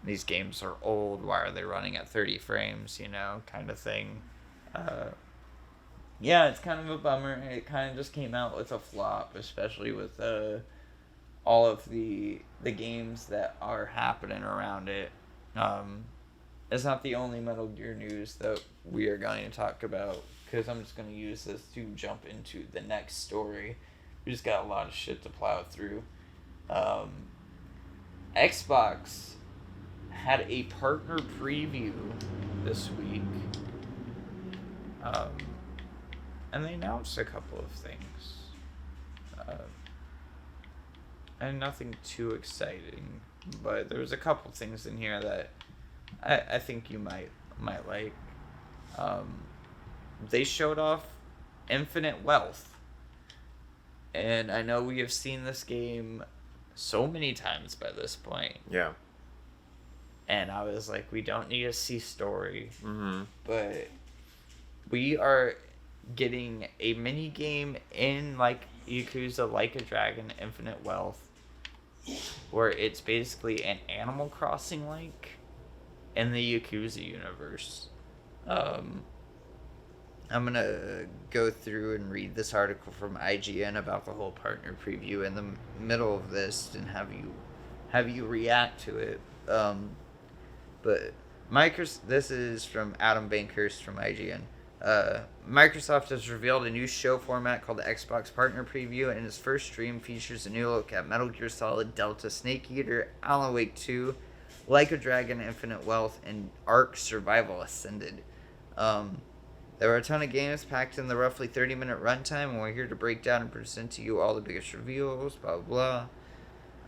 These games are old, why are they running at 30 frames, you know, kind of thing. Yeah, it's kind of a bummer. It kind of just came out with a flop, especially with all of the games that are happening around it. It's not the only Metal Gear news that we are going to talk about, because I'm just going to use this to jump into the next story. We just got a lot of shit to plow through. Xbox had a partner preview this week. And they announced a couple of things. And nothing too exciting, but there's a couple things in here that I think you might like. They showed off Infinite Wealth. And I know we have seen this game so many times by this point. Yeah. And I was like, we don't need a C story. Mm-hmm. But we are getting a mini game in like Yakuza Like a Dragon Infinite Wealth, where it's basically an Animal Crossing like in the Yakuza universe. I'm gonna go through and read this article from IGN about the whole partner preview in the middle of this and have you react to it. But this is from Adam Bankhurst from IGN. Microsoft has revealed a new show format called the Xbox Partner Preview, and its first stream features a new look at Metal Gear Solid, Delta, Snake Eater, Alan Wake 2, Like a Dragon, Infinite Wealth, and Ark Survival Ascended. There were a ton of games packed in the roughly 30-minute runtime, and we're here to break down and present to you all the biggest reveals, blah, blah,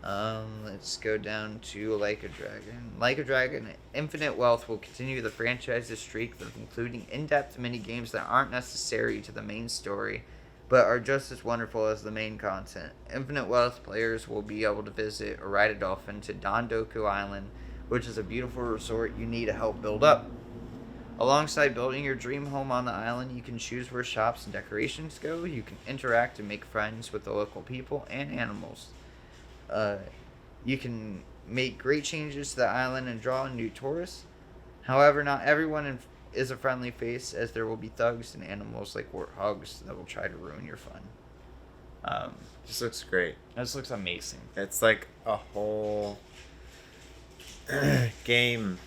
blah. Let's go down to Like a Dragon. Like a Dragon, Infinite Wealth will continue the franchise's streak of including in-depth mini-games that aren't necessary to the main story, but are just as wonderful as the main content. Infinite Wealth players will be able to visit or ride a dolphin to Dondoku Island, which is a beautiful resort you need to help build up. Alongside building your dream home on the island, you can choose where shops and decorations go. You can interact and make friends with the local people and animals. You can make great changes to the island and draw in new tourists. However, not everyone is a friendly face, as there will be thugs and animals like warthogs that will try to ruin your fun. This looks great. This looks amazing. It's like a whole game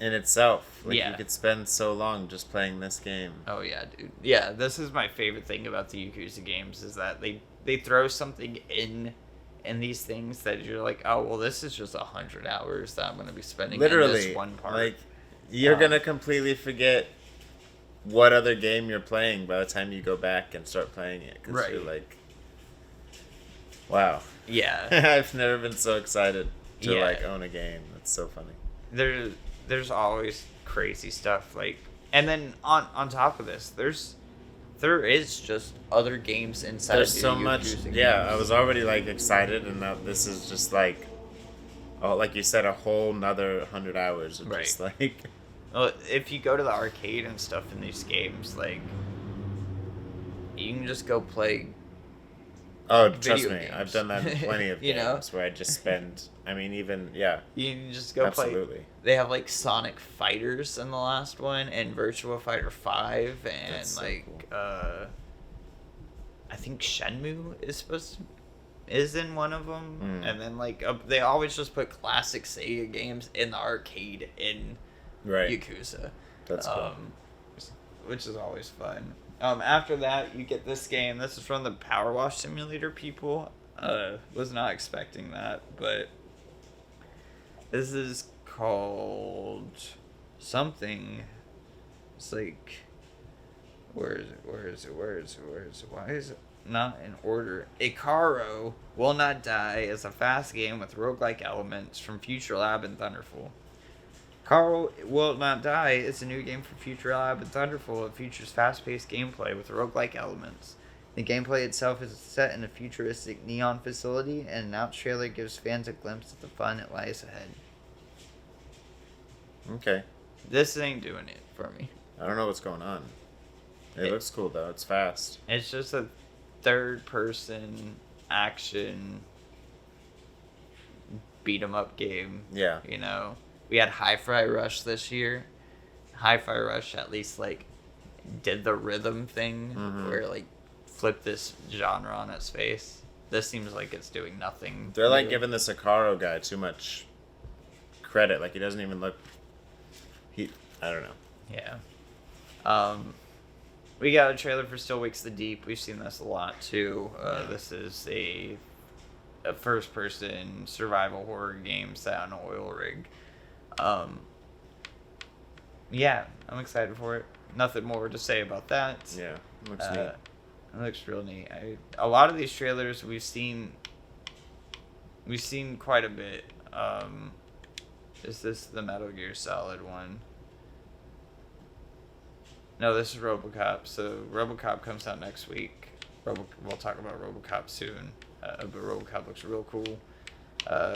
in itself. Like, Yeah. you could spend so long just playing this game. Oh yeah, dude. Yeah, this is my favorite thing about the Yakuza games, is that they throw something in these things that you're like, oh well, this is just 100 hours that I'm gonna be spending in this one part. Like, you're gonna completely forget what other game you're playing by the time you go back and start playing it. 'Cause right. You're like, wow. Yeah. I've never been so excited to like own a game. That's so funny. There's always crazy stuff, like, and then on top of this, there is just other games inside. There's so much. Yeah, I was already like excited, and now this is just like, oh, like you said, a whole nother 100 hours of just like. Well, if you go to the arcade and stuff in these games, like, you can just go play. Oh, trust me, games. I've done that in plenty of games where I just spend. I mean, even You can just go absolutely. play. They have like Sonic Fighters in the last one, and Virtua Fighter 5, and That's so like cool. I think Shenmue is in one of them, and then like they always just put classic Sega games in the arcade in Yakuza. That's cool. Which is always fun. After that, you get this game. This is from the Power Wash Simulator people. Was not expecting that, but this is called something. It's like, where is it? Why is it not in order? Ikaro Will Not Die is a fast game with roguelike elements from Future Lab and Thunderful. Carl Will Not Die is a new game from Future Lab and Thunderful. It features fast-paced gameplay with roguelike elements. The gameplay itself is set in a futuristic neon facility, and an announced trailer gives fans a glimpse of the fun that lies ahead. Okay. This ain't doing it for me. I don't know what's going on. It looks cool though. It's fast. It's just a third-person action beat-em-up game. Yeah. You know, we had Hi-Fi Rush this year. Hi-Fi Rush at least like did the rhythm thing where like flipped this genre on its face. This seems like it's doing nothing. They're like giving this Ikaro guy too much credit. Like, he doesn't even look. I don't know. Yeah. We got a trailer for Still Wakes the Deep. We've seen this a lot too. This is a first-person survival horror game set on an oil rig. yeah, I'm excited for it. Nothing more to say about that. Yeah, looks neat. It looks real neat. A lot of these trailers we've seen quite a bit. Is this the Metal Gear Solid one? No, this is RoboCop. So RoboCop comes out next week. We'll talk about RoboCop soon. But RoboCop looks real cool.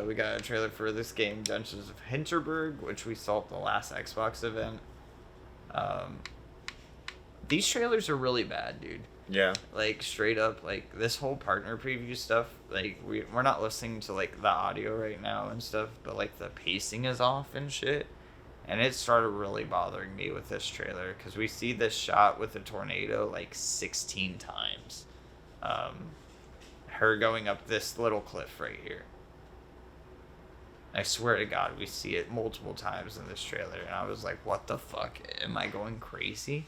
We got a trailer for this game, Dungeons of Hinterberg, which we saw at the last Xbox event. These trailers are really bad, dude. Yeah. Like, straight up, like, this whole partner preview stuff, like, we're not listening to, like, the audio right now and stuff, but, like, the pacing is off and shit. And it started really bothering me with this trailer, because we see this shot with a tornado, like, 16 times. Her going up this little cliff right here. I swear to God, we see it multiple times in this trailer, and I was like, what the fuck? Am I going crazy?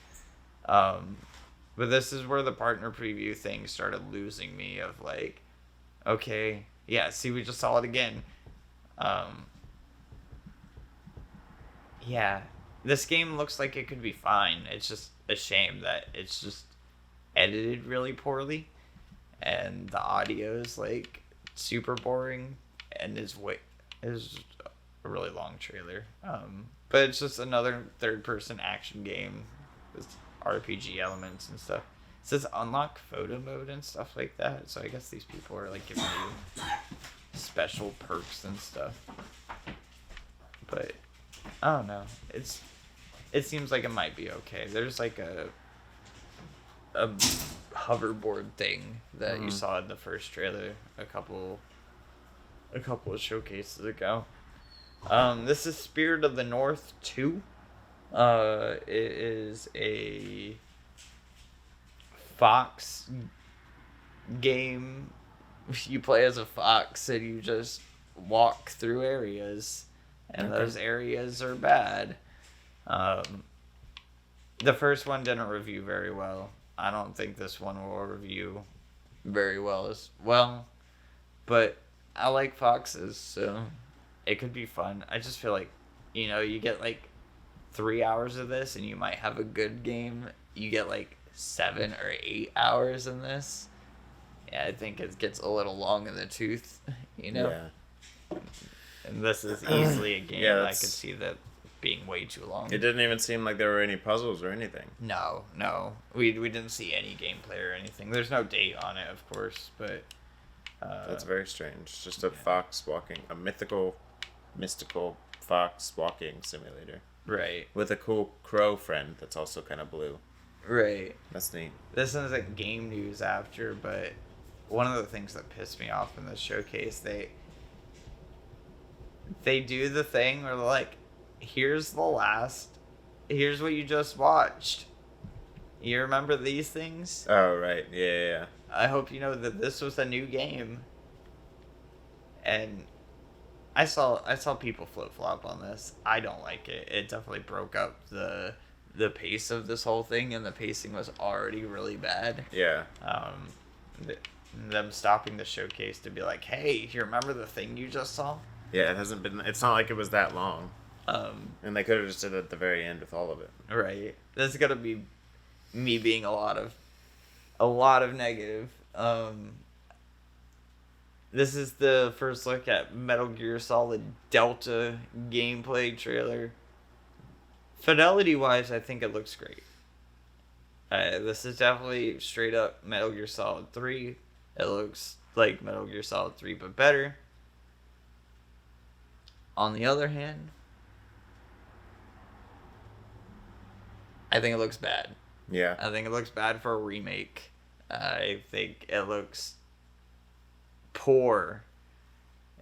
But this is where the partner preview thing started losing me of like, okay, yeah, see, we just saw it again. Yeah, this game looks like it could be fine. It's just a shame that it's just edited really poorly, and the audio is like super boring, and is a really long trailer. But it's just another third-person action game with RPG elements and stuff. It says unlock photo mode and stuff like that, so I guess these people are like giving you special perks and stuff. But I don't know. It seems like it might be okay. There's like a hoverboard thing that you saw in the first trailer a couple of showcases ago. This is Spirit of the North 2. It is a fox game. You play as a fox and you just walk through areas, and those areas are bad. The first one didn't review very well. I don't think this one will review very well as well, but I like foxes, so it could be fun. I just feel like, you get like 3 hours of this and you might have a good game. You get like 7 or 8 hours in this. Yeah, I think it gets a little long in the tooth, Yeah. And this is easily a game I could see that being way too long. It didn't even seem like there were any puzzles or anything. No. We didn't see any gameplay or anything. There's no date on it, of course, but That's very strange. Just a fox walking, a mystical fox walking simulator. Right. With a cool crow friend that's also kind of blue. Right. That's neat. This is like game news after, but one of the things that pissed me off in this showcase, they do the thing where they're like, here's what you just watched. You remember these things? Oh, right. Yeah. I hope you know that this was a new game. And I saw people flip-flop on this. I don't like it. It definitely broke up the pace of this whole thing, and the pacing was already really bad. Yeah. Them stopping the showcase to be like, hey, you remember the thing you just saw? Yeah, it's not like it was that long. And they could have just did it at the very end with all of it. Right. This is gonna be me being a lot of negative. This is the first look at Metal Gear Solid Delta gameplay trailer. Fidelity wise, I think it looks great. This is definitely straight up Metal Gear Solid 3. It looks like Metal Gear Solid 3 but better. On the other hand, I think it looks bad. Yeah. I think it looks bad for a remake. I think it looks poor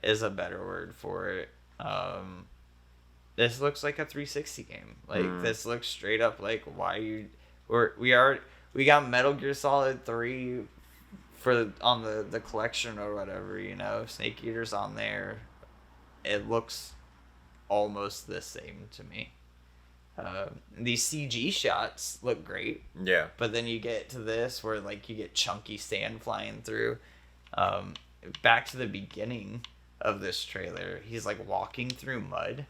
is a better word for it. This looks like a 360 game. Like, this looks straight up like we got Metal Gear Solid 3 on the collection or whatever, Snake Eater's on there. It looks almost the same to me. These CG shots look great. Yeah. But then you get to this where like you get chunky sand flying through. Back to the beginning of this trailer, he's like walking through mud.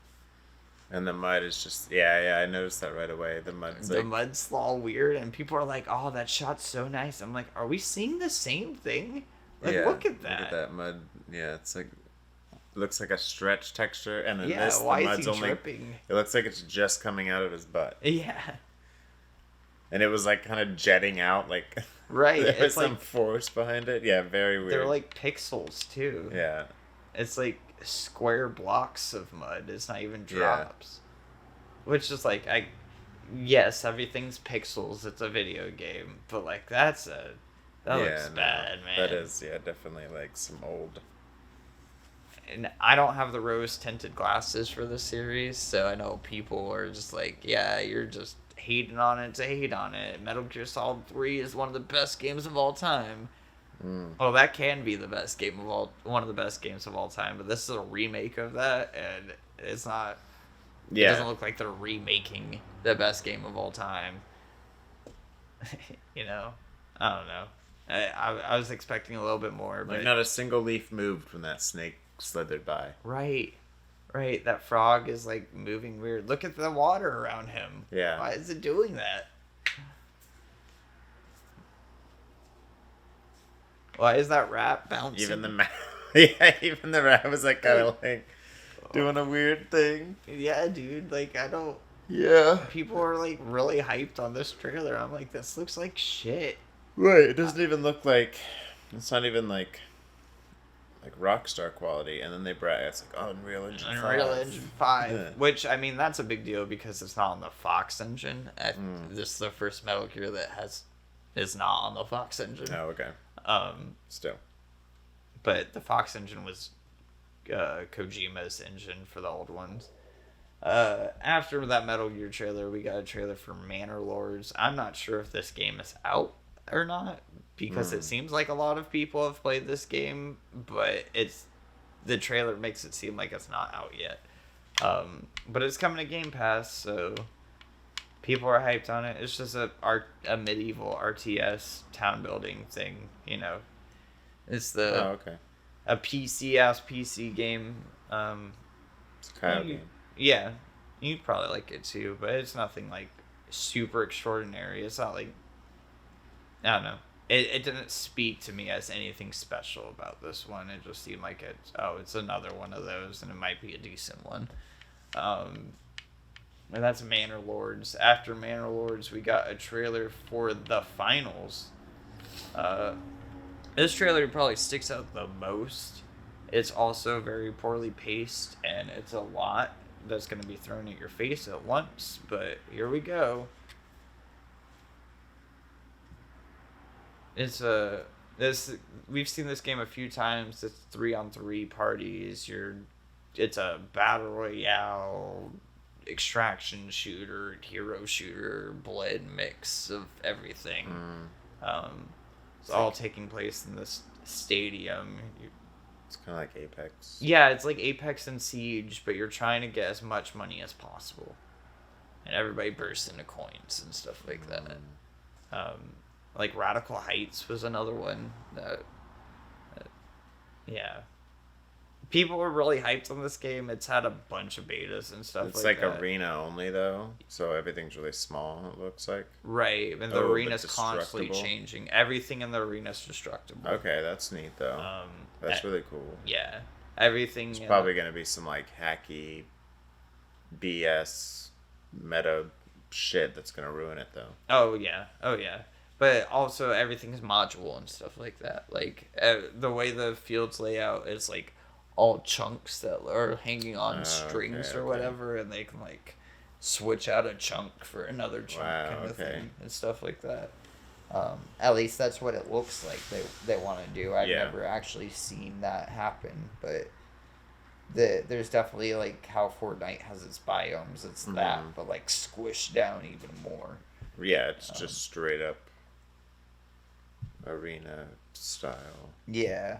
And the mud is just I noticed that right away. The mud's all weird, and people are like, "Oh, that shot's so nice." I'm like, "Are we seeing the same thing? Like, look at that. Look at that mud. Yeah, it's like looks like a stretch texture, and then why the mud's is he only dripping? It looks like it's just coming out of his butt. Yeah. And it was like kind of jetting out, like right. there was it's some like force behind it. Yeah, very weird. they're like pixels too. Yeah. It's like square blocks of mud. It's not even drops. Yeah. Which is like yes, everything's pixels. It's a video game, but like that looks bad, man. That is definitely like some old. And I don't have the rose tinted glasses for this series, so I know people are just like, yeah, you're just hating on it to hate on it. Metal Gear Solid 3 is one of the best games of all time. Well, that can be one of the best games of all time, but this is a remake of that, and it's not. Yeah. It doesn't look like they're remaking the best game of all time. I don't know. I was expecting a little bit more, but like not a single leaf moved when that snake slithered by. Right. That frog is like moving weird. Look at the water around him. Yeah. Why is it doing that? Why is that rat bouncing? Even the rat was like kind of like doing a weird thing. Yeah, dude. Like I don't. Yeah. People are like really hyped on this trailer. I'm like, this looks like shit. Right. It doesn't even look like. It's not even like Rockstar quality, and then they brag it's like Unreal Engine 5. Unreal Engine 5, yeah. Which I mean that's a big deal because it's not on the Fox engine. This is the first Metal Gear that is not on the Fox engine. Oh, okay. Still, but the Fox engine was Kojima's engine for the old ones. After that Metal Gear trailer, we got a trailer for Manor Lords. I'm not sure if this game is out or not because it seems like a lot of people have played this game, but the trailer makes it seem like it's not out yet. But it's coming to Game Pass, so people are hyped on it. It's just a medieval RTS town building thing, It's a PC game. It's kind of game. Yeah, you'd probably like it too, but it's nothing like super extraordinary. It's not like I don't know. It didn't speak to me as anything special about this one. It just seemed like it's another one of those, and it might be a decent one. And that's Manor Lords. After Manor Lords, we got a trailer for The Finals. This trailer probably sticks out the most. It's also very poorly paced, and it's a lot that's going to be thrown at your face at once. But here we go. We've seen this game a few times. It's 3-on-3 parties. It's a battle royale, extraction shooter, hero shooter, blend mix of everything. It's all taking place in this stadium. It's kind of like Apex. Yeah, it's like Apex and Siege, but you're trying to get as much money as possible, and everybody bursts into coins and stuff like that. Like Radical Heights was another one that yeah. People were really hyped on this game. It's had a bunch of betas and stuff it's like that. It's like arena only, though, so everything's really small, it looks like. Right, and the arena's constantly changing. Everything in the arena's destructible. Okay, that's neat, though. That's really cool. Yeah. Everything... It's probably going to be some, like, hacky BS meta shit that's going to ruin it, though. Oh, yeah. But also, everything's modular and stuff like that. Like, the way the fields lay out is, like, all chunks that are hanging on strings or whatever, and they can like switch out a chunk for another chunk kind of thing and stuff like that. At least that's what it looks like they want to do. I've never actually seen that happen, but there's definitely like how Fortnite has its biomes. It's that, but like squished down even more. Yeah, it's just straight up arena style. Yeah.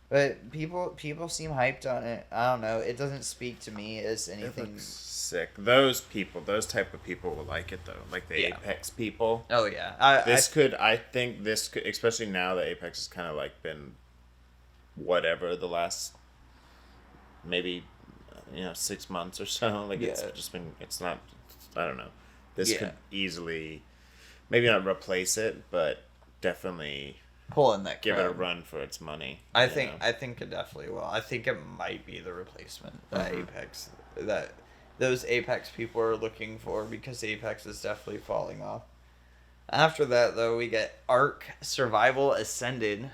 But people seem hyped on it. I don't know. It doesn't speak to me as anything. It looks sick. Those type of people will like it though. Like the Apex people. Oh yeah. I think this could, especially now that Apex has kind of like been whatever the last maybe 6 months or so. Like it's just been. It's not. I don't know. This could easily, maybe not replace it, but definitely pull in that. Give it a run for its money. I think it definitely will. I think it might be the replacement that Apex that those Apex people are looking for, because Apex is definitely falling off. After that, though, we get Ark Survival Ascended.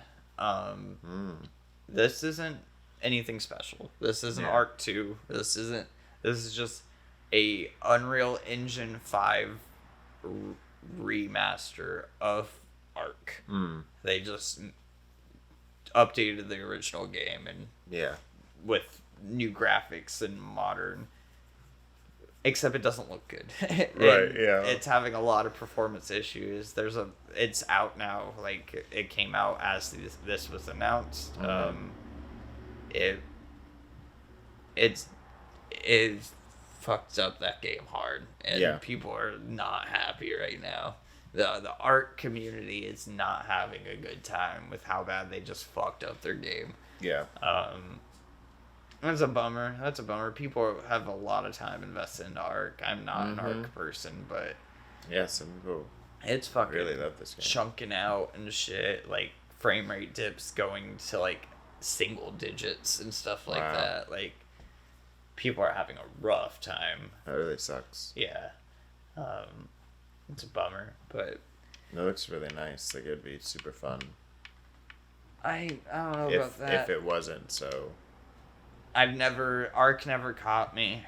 This isn't anything special. This isn't Ark 2. This is just a Unreal Engine 5 remaster of Ark. They just updated the original game and with new graphics and modern. Except it doesn't look good. Right, yeah. It's having a lot of performance issues. It's out now. Like, it came out as this was announced. It fucked up that game hard. And people are not happy right now. The art community is not having a good time with how bad they just fucked up their game. Yeah. That's a bummer. People have a lot of time invested into Ark. I'm not an Ark person, but some people it's fucking really love this game. Chunking out and shit, like frame rate dips going to like single digits and stuff like that. Like, people are having a rough time. That really sucks. Yeah. It's a bummer, but it looks really nice. Like, it'd be super fun. I don't know about that. If it wasn't, so Ark never caught me.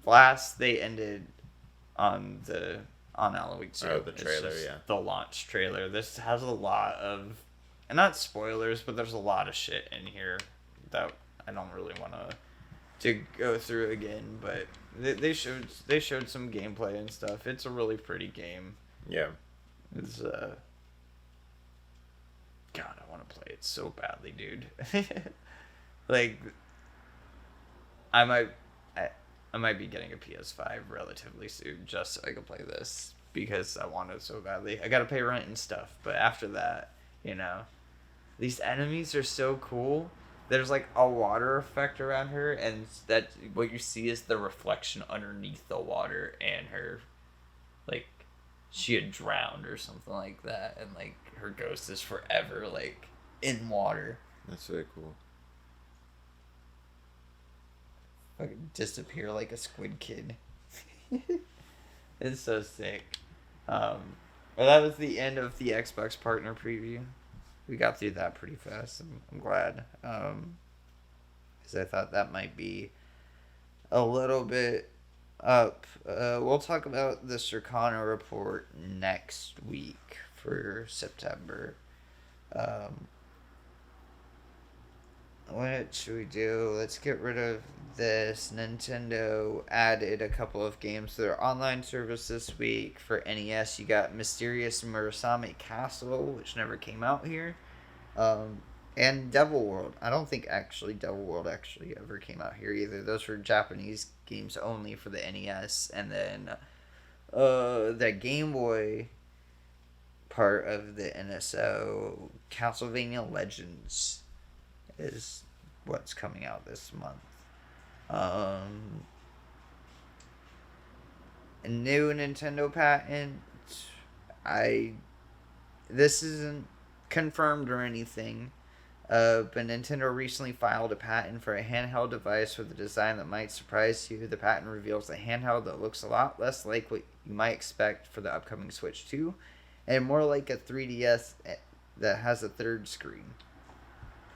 Last they ended on Alan Wake 2. Oh, the trailer, the launch trailer. This has a lot of, and not spoilers, but there's a lot of shit in here that I don't really want to go through again. But they showed some gameplay and stuff. It's a really pretty game. Yeah. It's God, I want to play it so badly, dude. Like, I might be getting a PS5 relatively soon just so I can play this, because I want it so badly. I gotta pay rent and stuff, but after that, these enemies are so cool. There's like a water effect around her, and that what you see is the reflection underneath the water, and her, like, she had drowned or something like that, and like her ghost is forever like in water. That's really cool. Fucking disappear like a squid kid. It's so sick. Well, that was the end of the Xbox partner preview. We got through that pretty fast. I'm glad. Because I thought that might be a little bit up. We'll talk about the Circana report next week for September. What should we do? Let's get rid of this. Nintendo added a couple of games to their online service this week. For NES, you got Mysterious Murasame Castle, which never came out here. And Devil World. I don't think Devil World actually ever came out here either. Those were Japanese games only for the NES. And then the Game Boy part of the NSO, Castlevania Legends, is what's coming out this month. A new Nintendo patent. This isn't confirmed or anything, but Nintendo recently filed a patent for a handheld device with a design that might surprise you. The patent reveals a handheld that looks a lot less like what you might expect for the upcoming Switch 2, and more like a 3DS that has a third screen.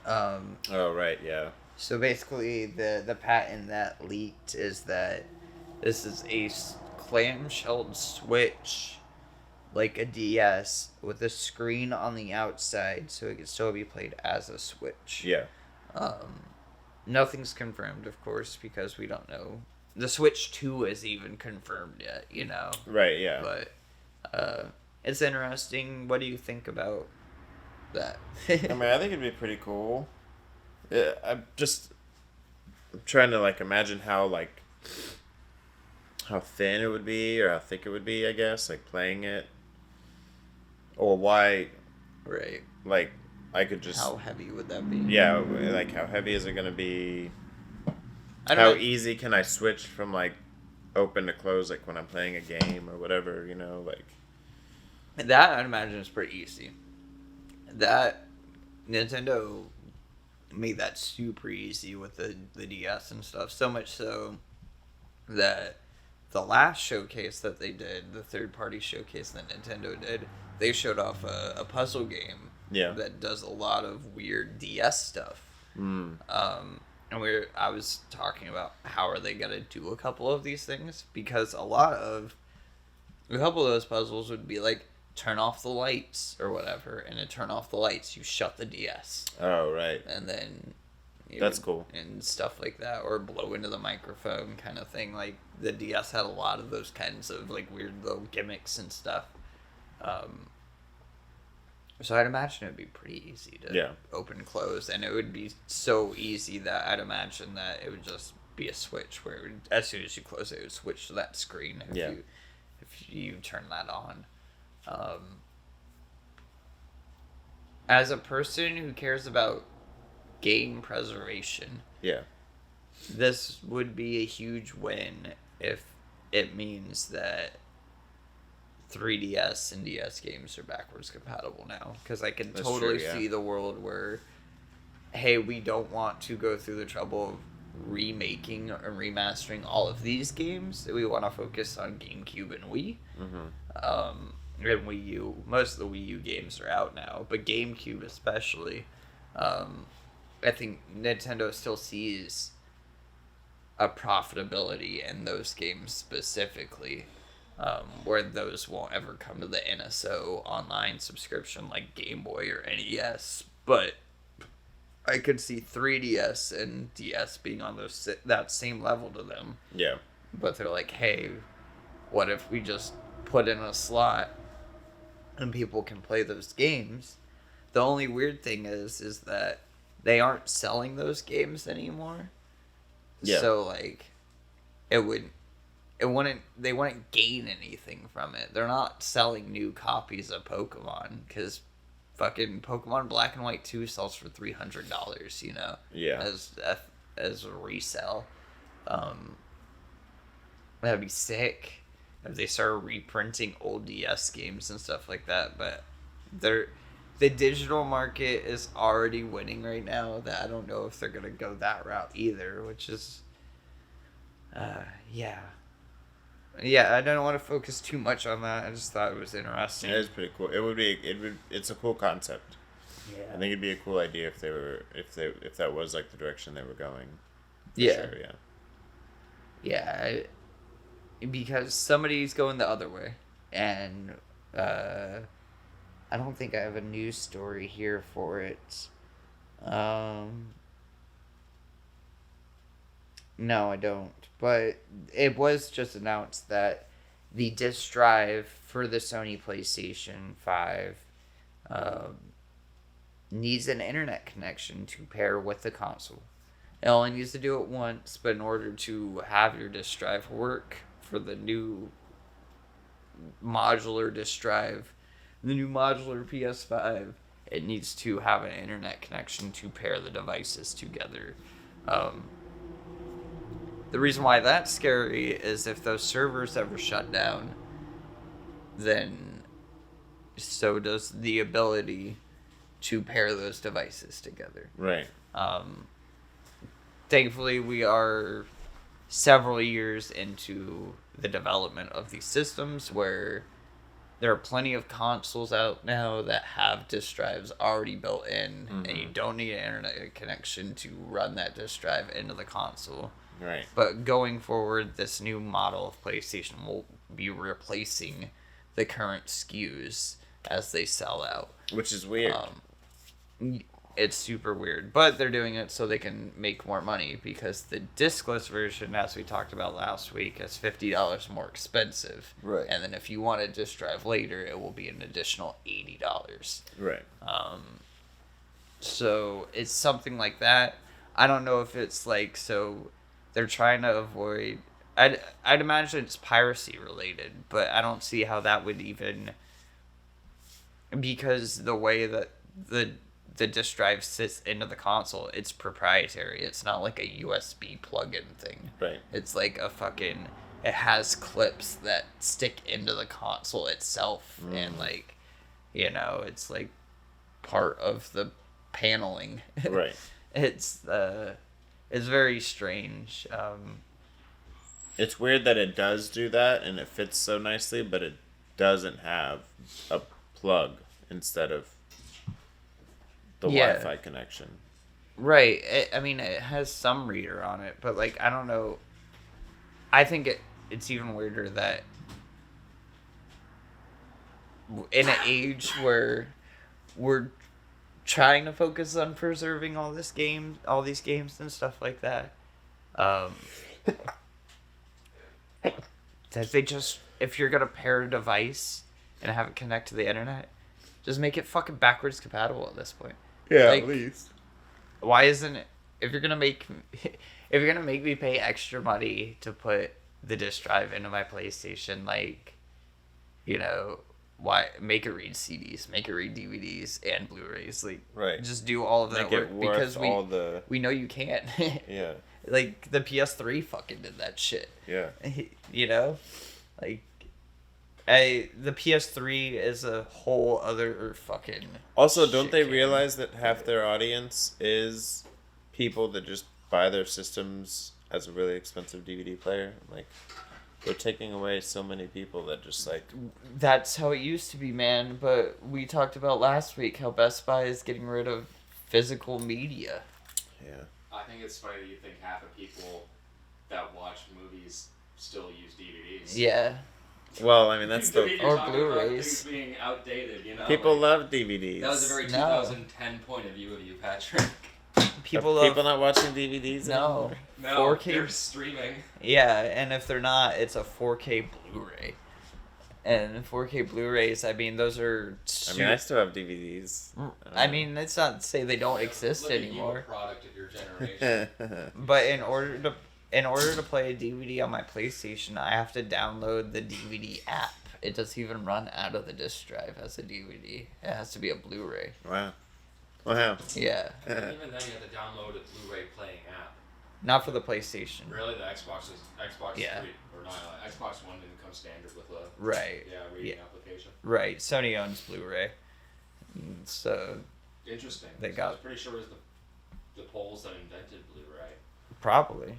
Oh, right, yeah. So basically, the patent that leaked is that this is a clamshelled Switch, like a DS, with a screen on the outside, so it can still be played as a Switch. Yeah. Nothing's confirmed, of course, because we don't know. The Switch 2 is even confirmed yet, Right, yeah. But it's interesting. What do you think about that? I mean, I think it'd be pretty cool. Yeah, I'm trying to like imagine how thin it would be or how thick it would be, I guess, like playing it, or why. Right. Like, I could just. How heavy would that be? Yeah, like how heavy is it gonna be? How easy can I switch from like open to close, like when I'm playing a game or whatever, you know, like that I'd imagine is pretty easy. That Nintendo made that super easy with the DS and stuff. So much so that the last showcase that they did, the third party showcase that Nintendo did, they showed off a puzzle game that does a lot of weird DS stuff. And I was talking about how are they gonna do a couple of these things, because a couple of those puzzles would be like turn off the lights or whatever, and to turn off the lights you shut the DS. Oh right. And then that's cool. And stuff like that, or blow into the microphone kind of thing. Like the DS had a lot of those kinds of like weird little gimmicks and stuff. So I'd imagine it'd be pretty easy to open and close, and it would be so easy that I'd imagine that it would just be a switch where it would, as soon as you close it, it would switch to that screen if you turn that on. As a person who cares about game preservation, this would be a huge win if it means that 3DS and DS games are backwards compatible now, because I can totally see the world where, hey, we don't want to go through the trouble of remaking and remastering all of these games. We want to focus on GameCube and Wii. And Wii U. Most of the Wii U games are out now, but GameCube especially. I think Nintendo still sees a profitability in those games specifically, where those won't ever come to the NSO online subscription like Game Boy or NES. But I could see 3DS and DS being on that same level to them. Yeah. But they're like, hey, what if we just put in a slot and people can play those games? The only weird thing is that they aren't selling those games anymore. Yeah. So like, they wouldn't gain anything from it. They're not selling new copies of Pokemon, because fucking Pokemon Black and White 2 sells for $300, you know? Yeah. As a resale. That'd be sick if they started reprinting old DS games and stuff like that, but the digital market is already winning right now, that I don't know if they're gonna go that route either, which is I don't want to focus too much on that. I just thought it was interesting. It is pretty cool. It's a cool concept. Yeah. I think it'd be a cool idea if that was like the direction they were going. Sure, yeah, because somebody's going the other way, and I don't think I have a news story here for it. No, I don't. But it was just announced that the disk drive for the Sony PlayStation 5 needs an internet connection to pair with the console. It only needs to do it once, but in order to have your disk drive work for the new modular disk drive, the new modular PS5, it needs to have an internet connection to pair the devices together. The reason why that's scary is if those servers ever shut down, then so does the ability to pair those devices together. Right. Thankfully, we are several years into the development of these systems where there are plenty of consoles out now that have disk drives already built in, and you don't need an internet connection to run that disk drive into the console. Right. But going forward, this new model of PlayStation will be replacing the current SKUs as they sell out. Which is weird. It's super weird. But they're doing it so they can make more money, because the discless version, as we talked about last week, is $50 more expensive. Right. And then if you want a disk drive later, it will be an additional $80. Right. So it's something like that. I don't know if it's like, so they're trying to avoid... I'd imagine it's piracy related, but I don't see how that would even... Because the way that the the disk drive sits into the console, it's proprietary. It's not like a USB plug-in thing. Right. It's like a fucking... It has clips that stick into the console itself, and like, you know, it's like part of the paneling. Right. It's very strange. It's weird that it does do that and it fits so nicely, but it doesn't have a plug instead of the Wi-Fi connection. Right. I mean, it has some reader on it, but like, I don't know. I think it's even weirder that in an age where we're trying to focus on preserving all these games and stuff like that, that they just, if you're gonna pair a device and have it connect to the internet, just make it fucking backwards compatible at this point. Yeah, like, at least. Why isn't it? If you're gonna make me pay extra money to put the disc drive into my PlayStation, like, you know, why make it read CDs, make it read DVDs and Blu-rays, like, right? Just do all of that work because we know you can't. Yeah. Like the PS3 fucking did that shit. Yeah. You know, like, the PS3 is a whole other fucking. Also, don't they realize that half their audience is people that just buy their systems as a really expensive DVD player? Like, they're taking away so many people that just like... That's how it used to be, man. But we talked about last week how Best Buy is getting rid of physical media. Yeah. I think it's funny that you think half of people that watch movies still use DVDs. Yeah. Well, I mean, that's or Blu-rays. Things being outdated, you know. People love DVDs. That was a very 2010 point of view of you, Patrick. People not watching DVDs anymore? No, 4K. They're streaming. Yeah, and if they're not, it's a 4K Blu-ray. And 4K Blu-rays, I mean, those are... I mean, I still have DVDs. I mean, it's not to say they don't exist anymore. You, a product of your generation. But in order to play a DVD on my PlayStation, I have to download the DVD app. It doesn't even run out of the disc drive as a DVD. It has to be a Blu-ray. Wow. Wow. Yeah. Even then, you have to download a Blu-ray playing app. Not for the PlayStation. Really, the Xbox 3 or not? Xbox One didn't come standard with a reading application. Right. Sony owns Blu-ray, so interesting. They I was pretty sure it was the Poles that invented Blu-ray. Probably.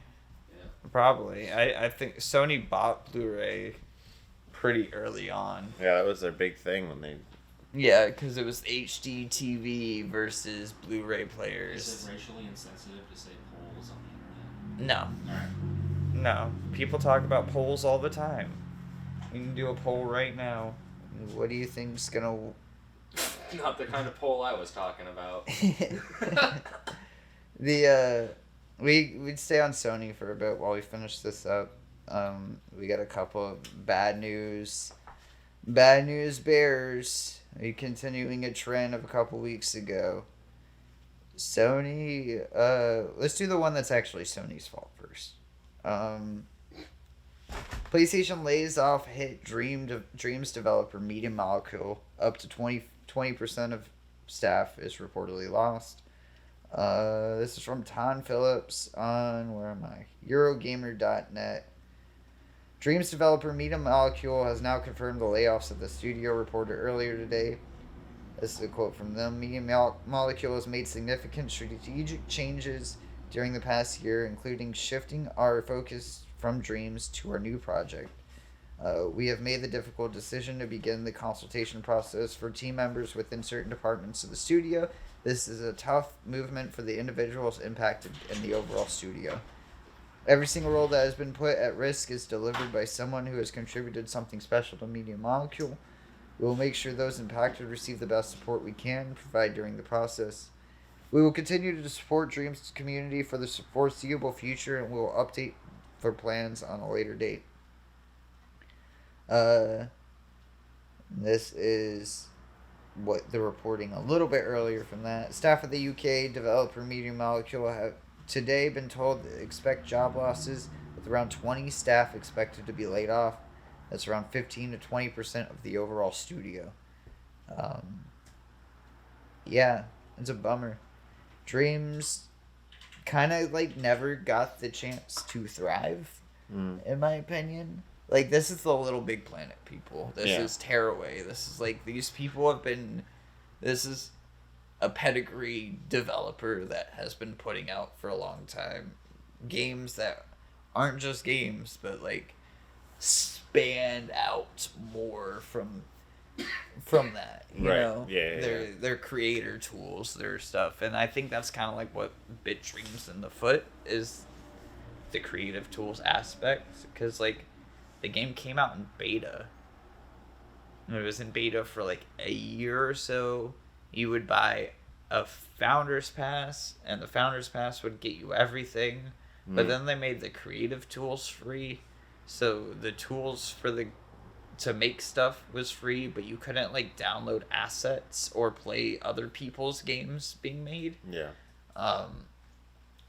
Yeah. Probably. I think Sony bought Blu-ray pretty early on. Yeah, that was their big thing when they... Yeah, because it was HD TV versus Blu-ray players. Is it racially insensitive to say Poles on the internet? No. Alright. No. People talk about polls all the time. We can do a poll right now. What do you think's gonna... Not the kind of poll I was talking about. We'd stay on Sony for a bit while we finish this up. We got a couple of bad news. Bad news bears. We continuing a trend of a couple weeks ago. Sony, let's do the one that's actually Sony's fault first. PlayStation lays off hit Dreams developer Media Molecule. Up to 20% of staff is reportedly lost. This is from Tom Phillips on, where am I? Eurogamer.net. Dreams developer Media Molecule has now confirmed the layoffs of the studio, reported earlier today. This is a quote from them. Media Molecule has made significant strategic changes during the past year, including shifting our focus from Dreams to our new project. We have made the difficult decision to begin the consultation process for team members within certain departments of the studio. This is a tough movement for the individuals impacted in the overall studio. Every single role that has been put at risk is delivered by someone who has contributed something special to Media Molecule. We will make sure those impacted receive the best support we can provide during the process. We will continue to support Dreams community for the foreseeable future, and we will update for plans on a later date. This is what they're reporting a little bit earlier from that. Staff at the UK developer Media Molecule have today been told to expect job losses, with around 20 staff expected to be laid off. That's around 15 to 20% of the overall studio. Yeah, It's a bummer. Dreams kind of like never got the chance to thrive, in my opinion. Like, this is the Little Big Planet people. This is Tearaway. This is like, these people have been, this is a pedigree developer that has been putting out for a long time games that aren't just games, but like span out more from that, you know? Their creator tools, their stuff. And I think that's kind of like what bit dreams in the foot is, the creative tools aspect. Because like the game came out in beta, and it was in beta for like a year or so. You would buy a founder's pass, and the founder's pass would get you everything, but then they made the creative tools free. So the tools to make stuff was free, but you couldn't like download assets or play other people's games being made.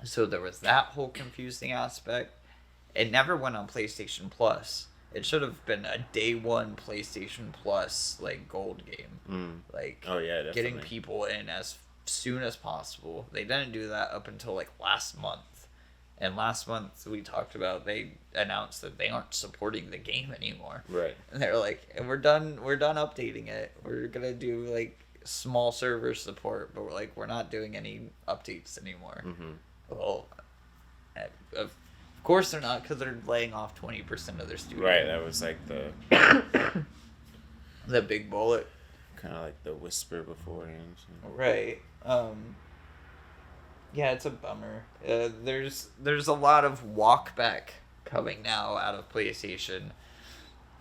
So there was that whole confusing aspect. It never went on PlayStation Plus. It should have been a day one PlayStation Plus like gold game. Like, definitely. Getting people in as soon as possible. They didn't do that up until like last month. And last month we talked about, they announced that they aren't supporting the game anymore. Right. And they're like, and we're done updating it. We're gonna do like small server support, but we're not doing any updates anymore. Well, of course they're not, because they're laying off 20% of their studio. Right, that was like the big bullet. Kind of like the whisper beforehand. So. Right. Yeah, it's a bummer. There's a lot of walk back coming now out of PlayStation,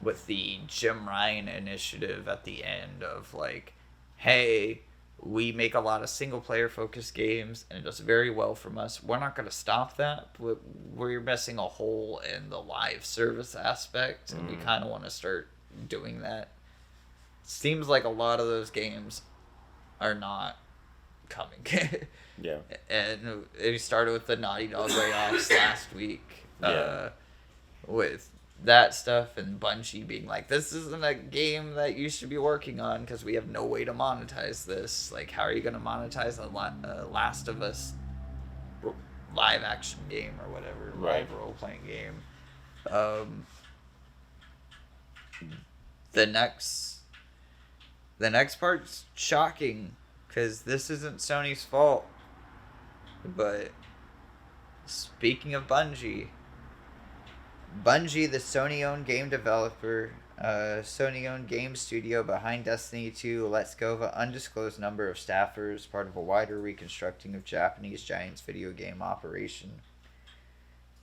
with the Jim Ryan initiative at the end of like, hey, we make a lot of single player focused games and it does very well from us. We're not going to stop that, but we're missing a hole in the live service aspect, and we kind of want to start doing that. Seems like a lot of those games are not coming. Yeah. And it started with the Naughty Dog layoffs last week. With that stuff, and Bungie being like, this isn't a game that you should be working on because we have no way to monetize this. Like, how are you going to monetize a Last of Us live action game or whatever, live role playing game? The next part's shocking, because this isn't Sony's fault. But speaking of Bungie, the Sony-owned game developer, Sony-owned game studio behind Destiny 2, lets go of an undisclosed number of staffers, part of a wider reconstructing of Japanese Giants video game operation.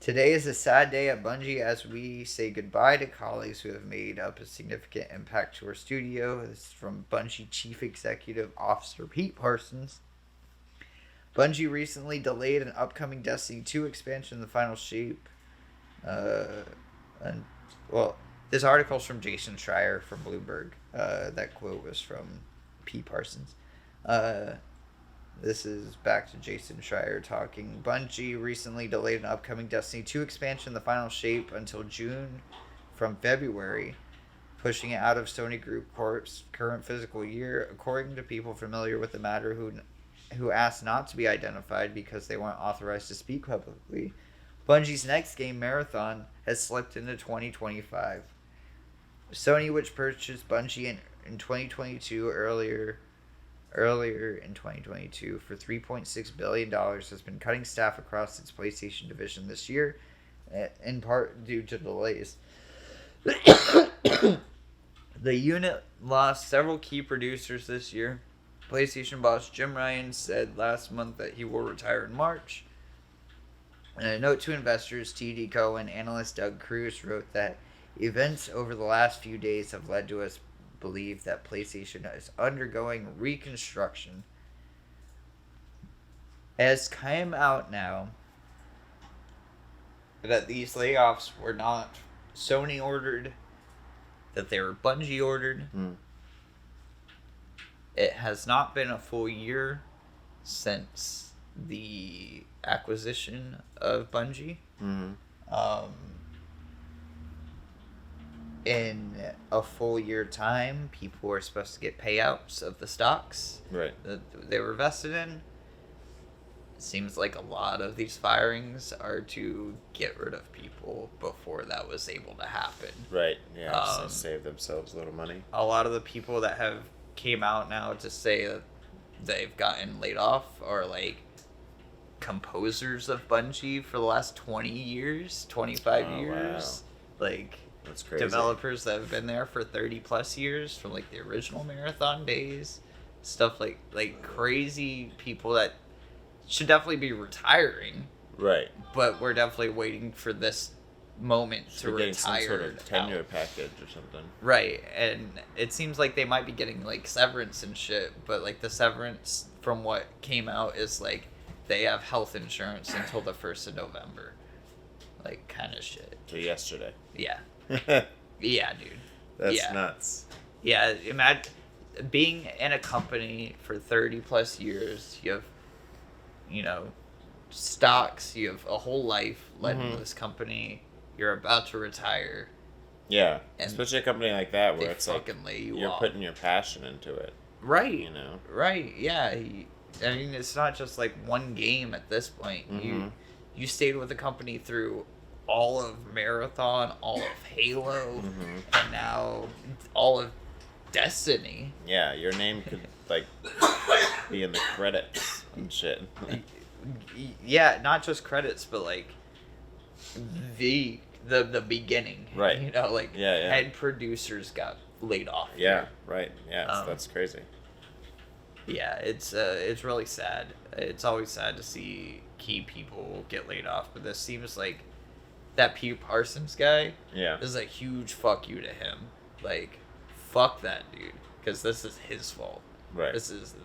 Today is a sad day at Bungie as we say goodbye to colleagues who have made up a significant impact to our studio. This is from Bungie Chief Executive Officer Pete Parsons. Bungie recently delayed an upcoming Destiny 2 expansion in the final shape. This article's from Jason Schreier from Bloomberg. That quote was from P. Parsons. This is back to Jason Schreier talking. Bungie recently delayed an upcoming Destiny 2 expansion in the final shape until June from February, pushing it out of Sony Group Corp's current fiscal year, according to people familiar with the matter who asked not to be identified because they weren't authorized to speak publicly. Bungie's next game, Marathon, has slipped into 2025. Sony, which purchased Bungie in 2022 earlier in 2022 for $3.6 billion, has been cutting staff across its PlayStation division this year, in part due to delays. The unit lost several key producers this year. PlayStation boss Jim Ryan said last month that he will retire in March. In a note to investors, TD Cowen analyst Doug Cruz wrote that events over the last few days have led to us believe that PlayStation is undergoing reconstruction. It has come out now that these layoffs were not Sony ordered, that they were Bungie ordered. It has not been a full year since the acquisition of Bungie. in a full year time, people were supposed to get payouts of the stocks that they were vested in. It seems like a lot of these firings are to get rid of people before that was able to happen. Right, yeah, so save themselves a little money. A lot of the people that have came out now to say that they've gotten laid off are like composers of Bungie for the last 20 years, 25 years. Wow. Like, that's crazy. Developers that have been there for 30 plus years from like the original Marathon days. Stuff like crazy people that should definitely be retiring. Right. But we're definitely waiting for this moment to retire. Some sort of tenure package or something. Right. And it seems like they might be getting like severance and shit, but like the severance from what came out is like they have health insurance until the 1st of November. Like, kind of shit. So yesterday. Yeah. Yeah, dude. That's nuts. Yeah, imagine being in a company for 30 plus years. You have, stocks. You have a whole life led into this company. You're about to retire. Yeah, especially a company like that where it's like you're putting your passion into it. Right. Right, yeah. I mean, it's not just like one game at this point. Mm-hmm. You stayed with the company through all of Marathon, all of Halo, and now all of Destiny. Yeah, your name could like be in the credits and shit. Yeah, not just credits, but like the beginning. Right. Head producers got laid off. Yeah, right. Yeah, that's crazy. Yeah, it's really sad. It's always sad to see key people get laid off, but this seems like that P. Parsons guy. Yeah, this is a huge fuck you to him. Like, fuck that dude, because this is his fault. Right.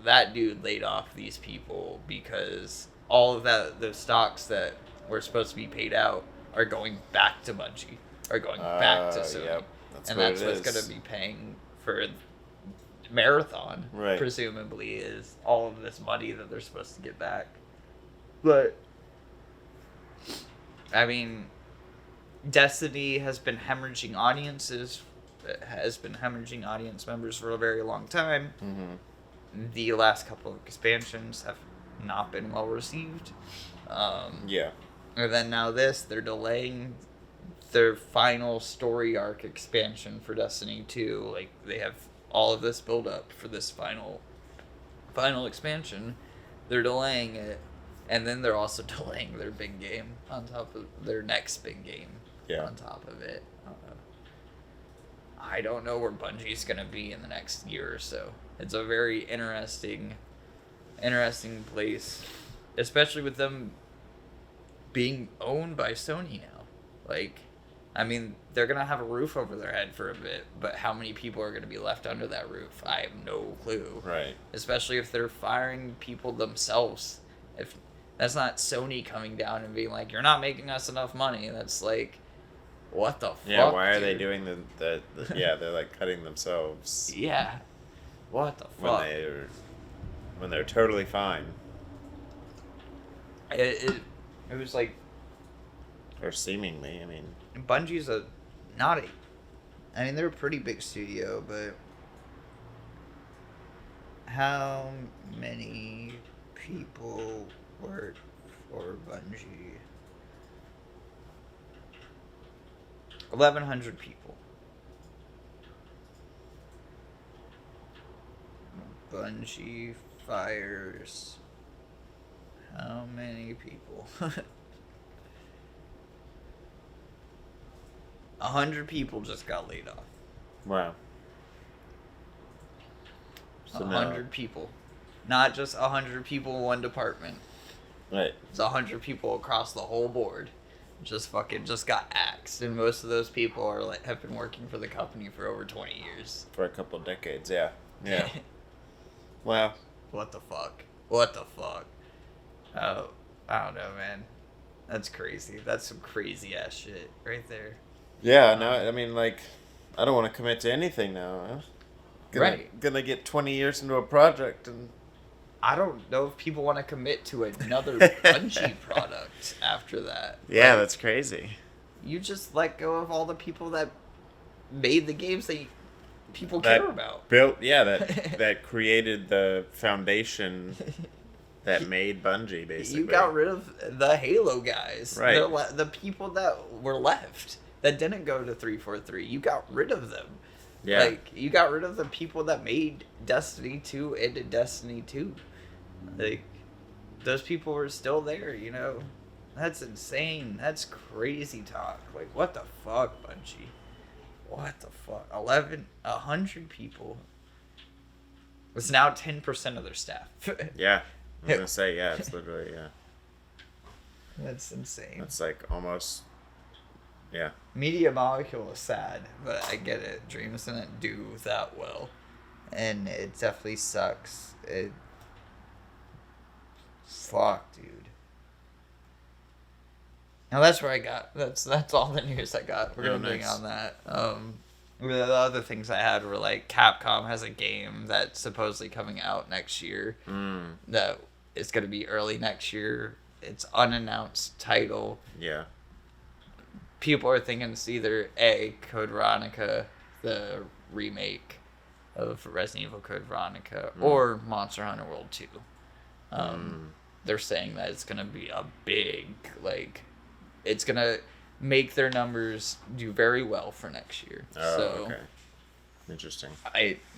That dude laid off these people because all of those stocks that were supposed to be paid out are going back to Bungie, are going back to Sony, yep. That's what's going to be paying for Marathon, right. Presumably, is all of this money that they're supposed to get back. But I mean, Destiny has been hemorrhaging audiences. It has been hemorrhaging audience members for a very long time. Mm-hmm. The last couple of expansions have not been well received. Yeah. And then now they're delaying their final story arc expansion for Destiny 2. Like, they have all of this build up for this final expansion. They're delaying it, and then they're also delaying their big game on top of their next big game. Yeah. On top of it. I don't know where Bungie's gonna be in the next year or so. It's a very interesting place, especially with them being owned by Sony now. Like, I mean, they're gonna have a roof over their head for a bit, but how many people are gonna be left under that roof? I have no clue. Right. Especially if they're firing people themselves. If that's not Sony coming down and being like, "You're not making us enough money," that's like, what the fuck? Yeah, why are they doing the yeah, they're like cutting themselves. Yeah. What the fuck? When they're totally fine. It was like, or seemingly, I mean, Bungie's they're a pretty big studio, but how many people work for Bungie? 1,100 people. Bungie fires how many people? 100 people just got laid off. Wow. So 100 people. Not just 100 people in one department. Right. It's 100 people across the whole board. Just got axed, and most of those people have been working for the company for over 20 years. For a couple of decades, yeah. Yeah. Wow. What the fuck? Oh, I don't know, man. That's crazy. That's some crazy ass shit right there. Yeah, no, I mean, like, I don't want to commit to anything now. Right. Gonna get 20 years into a project, and I don't know if people want to commit to another Bungie product after that. Yeah, that's crazy. You just let go of all the people that made the games that people care about. That created the foundation that made Bungie, basically. You got rid of the Halo guys. Right. The people that were left that didn't go to 343. You got rid of them. Yeah. Like, you got rid of the people that made Destiny 2 into Destiny 2. Like, those people were still there, you know? That's insane. That's crazy talk. Like, what the fuck, Bungie? What the fuck? 100 people. It's now 10% of their staff. Yeah. I was going to say, yeah, it's literally, yeah. That's insane. That's like almost, yeah. Media Molecule is sad, but I get it. Dreams didn't do that well. And it definitely sucks. Fuck, dude. Now that's where I got. That's all the news I got. We're gonna bring on that. The other things I had were like Capcom has a game that's supposedly coming out next year. That it's gonna be early next year. It's unannounced title. Yeah. People are thinking it's either A, Code Veronica, the remake of Resident Evil Code Veronica, or Monster Hunter World 2. They're saying that it's gonna be a big, like, it's gonna make their numbers do very well for next year. Oh, so okay. Interesting.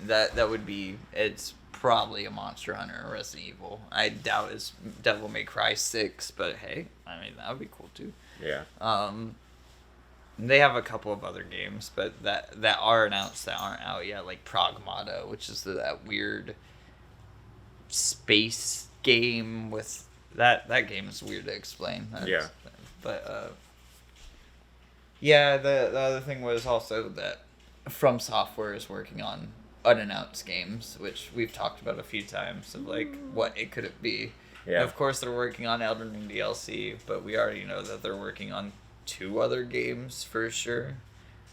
That would be, it's probably a Monster Hunter or Resident Evil. I doubt it's Devil May Cry 6, but hey, I mean, that would be cool too. Yeah. They have a couple of other games, but that are announced that aren't out yet, like Pragmata, which is that weird space game with that game is weird to explain. Yeah. But yeah, the other thing was also that From Software is working on unannounced games, which we've talked about a few times of like what it could be. Yeah. Of course, they're working on Elden Ring DLC, but we already know that they're working on 2 other games for sure.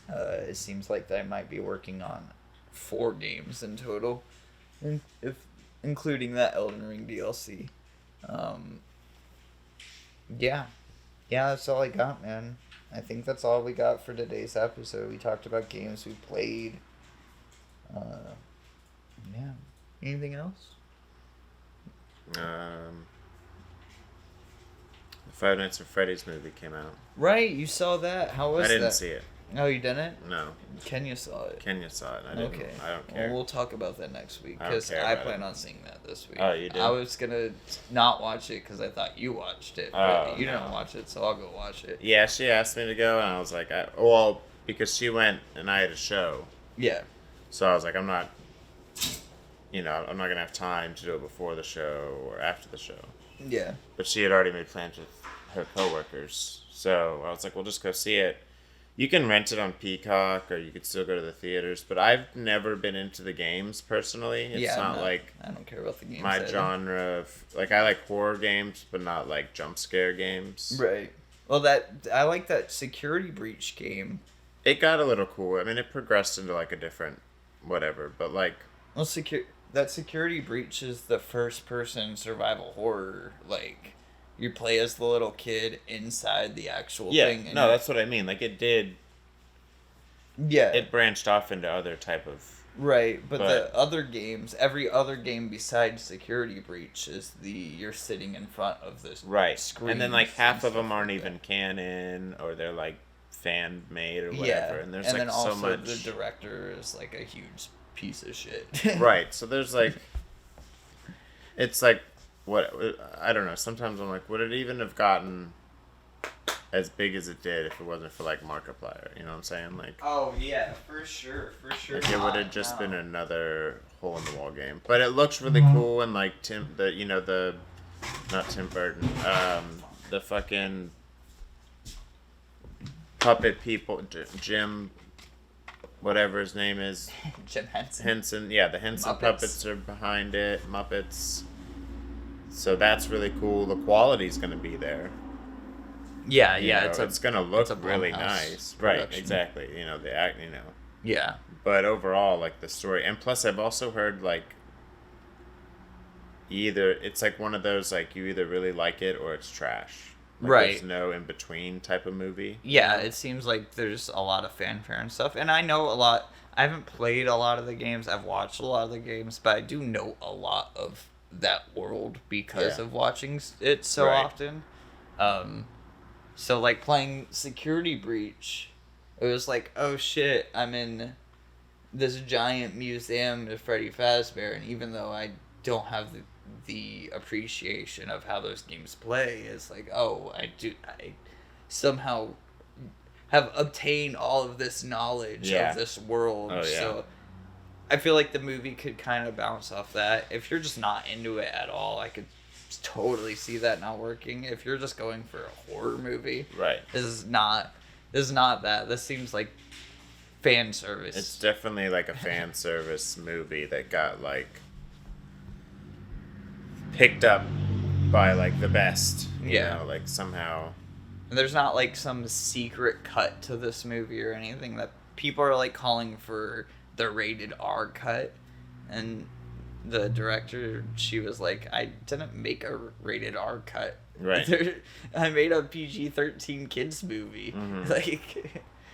It seems like they might be working on 4 games in total, including that Elden Ring DLC. Yeah, that's all I got, man. I think that's all we got for today's episode. We talked about games we played. Yeah. Anything else? The Five Nights at Freddy's movie came out. Right, you saw that. How was that? I didn't see it. Oh, you didn't? No. Kenya saw it. Kenya saw it. I didn't. Okay. I don't care. Well, we'll talk about that next week, I don't because care I about plan it. on seeing that this week. Oh, you did? I was going to not watch it because I thought you watched it, but you didn't watch it, so I'll go watch it. Yeah, she asked me to go, and I was like, because she went and I had a show. Yeah. So I was like, I'm not going to have time to do it before the show or after the show. Yeah. But she had already made plans with her coworkers. So I was like, well, just go see it. You can rent it on Peacock, or you could still go to the theaters. But I've never been into the games personally. It's not like I don't care about the games. my genre of like, I like horror games, but not like jump scare games. Right. Well, I like that Security Breach game. It got a little cool. I mean, it progressed into like a different whatever, but like. Well, that Security Breach is the first-person survival horror. Like, you play as the little kid inside the actual thing. Yeah, no, that's what I mean. Like, it did. Yeah. It branched off into other type of. Right, but the other games, every other game besides Security Breach is you're sitting in front of this screen. And then like half of them aren't even canon, or they're like fan made or whatever. And there's like so much. The director is like a huge piece of shit. Right, so there's like, it's like, what, I don't know, sometimes I'm like, would it even have gotten as big as it did if it wasn't for like Markiplier, you know what I'm saying? Like, oh yeah, for sure. Like it would have just been another hole in the wall game. But it looks really cool, and like not Tim Burton, the fucking puppet people, Jim, whatever his name is. Jim Henson. Henson, yeah, the Henson puppets are behind it, Muppets. So that's really cool. The quality's going to be there. Yeah, it's going to look really nice. Right, exactly. The act, Yeah. But overall, like the story, and plus I've also heard like it's like one of those like you either really like it or it's trash. Right. There's no in-between type of movie. Yeah, it seems like there's a lot of fanfare and stuff. And I know a lot. I haven't played a lot of the games. I've watched a lot of the games, but I do know a lot of that world because of watching it so often. So, like, playing Security Breach, it was like, oh shit, I'm in this giant museum of Freddy Fazbear, and even though I don't have the appreciation of how those games play, it's like, oh, I somehow have obtained all of this knowledge of this world. So I feel like the movie could kind of bounce off that. If you're just not into it at all, I could totally see that not working. If you're just going for a horror movie, this is not that. This seems like fan service. It's definitely like a fan service movie that got like picked up by like the best, you know, like somehow. And there's not like some secret cut to this movie or anything that people are like calling for the rated R cut. And the director, she was like, I didn't make a rated R cut. Right. I made a PG-13 kids movie. Like,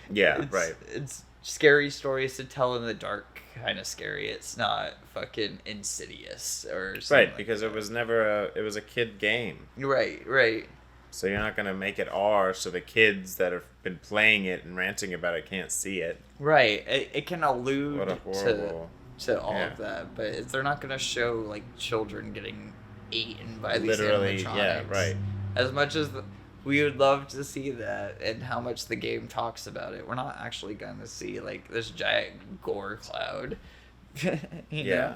it's scary stories to tell in the dark, kind of scary. It's not fucking Insidious or something. Right, because it was never it was a kid game. Right. So you're not going to make it R so the kids that have been playing it and ranting about it can't see it. Right. It can allude to all of that, but they're not going to show like children getting eaten by these animatronics. Yeah, right. As much as we would love to see that and how much the game talks about it, we're not actually going to see like this giant gore cloud. you know?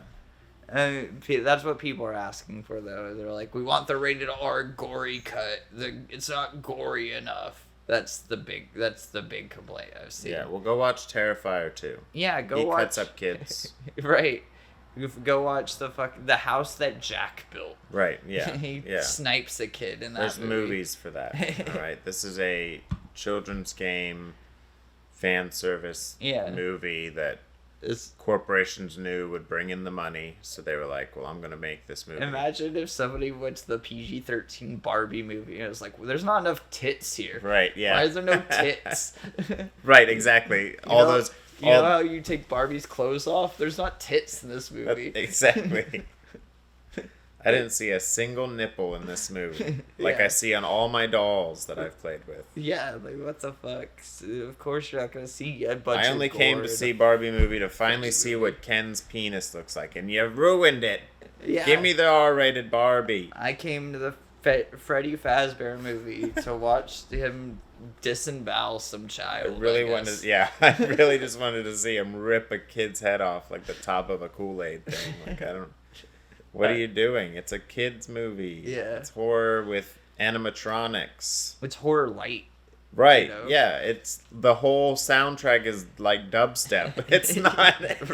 That's what people are asking for, though. They're like, we want the rated R gory cut. It's not gory enough. That's the big complaint I've seen. Yeah, well, go watch Terrifier 2. Yeah, watch. He cuts up kids. Right. Go watch the house that Jack built. Right. Yeah. He snipes a kid in that. There's movies for that. All right. This is a children's game, fan service movie that corporations knew would bring in the money, so they were like, well, I'm going to make this movie. Imagine if somebody went to the PG-13 Barbie movie and it was like, well, there's not enough tits here. Right, yeah. Why is there no tits? Right, exactly. You know how you take Barbie's clothes off? There's not tits in this movie. Exactly. I didn't see a single nipple in this movie. Like I see on all my dolls that I've played with. Yeah, like what the fuck? Of course you're not going to see a bunch of I only came to see Barbie movie to finally see what Ken's penis looks like, and you ruined it. Yeah. Give me the R-rated Barbie. I came to the Freddy Fazbear movie to watch him disembowel some child. I really just wanted to see him rip a kid's head off like the top of a Kool-Aid thing. Like, I don't... What are you doing? It's a kid's movie. Yeah. It's horror with animatronics. It's horror light. Right. You know? Yeah. It's the whole soundtrack is like dubstep. It's not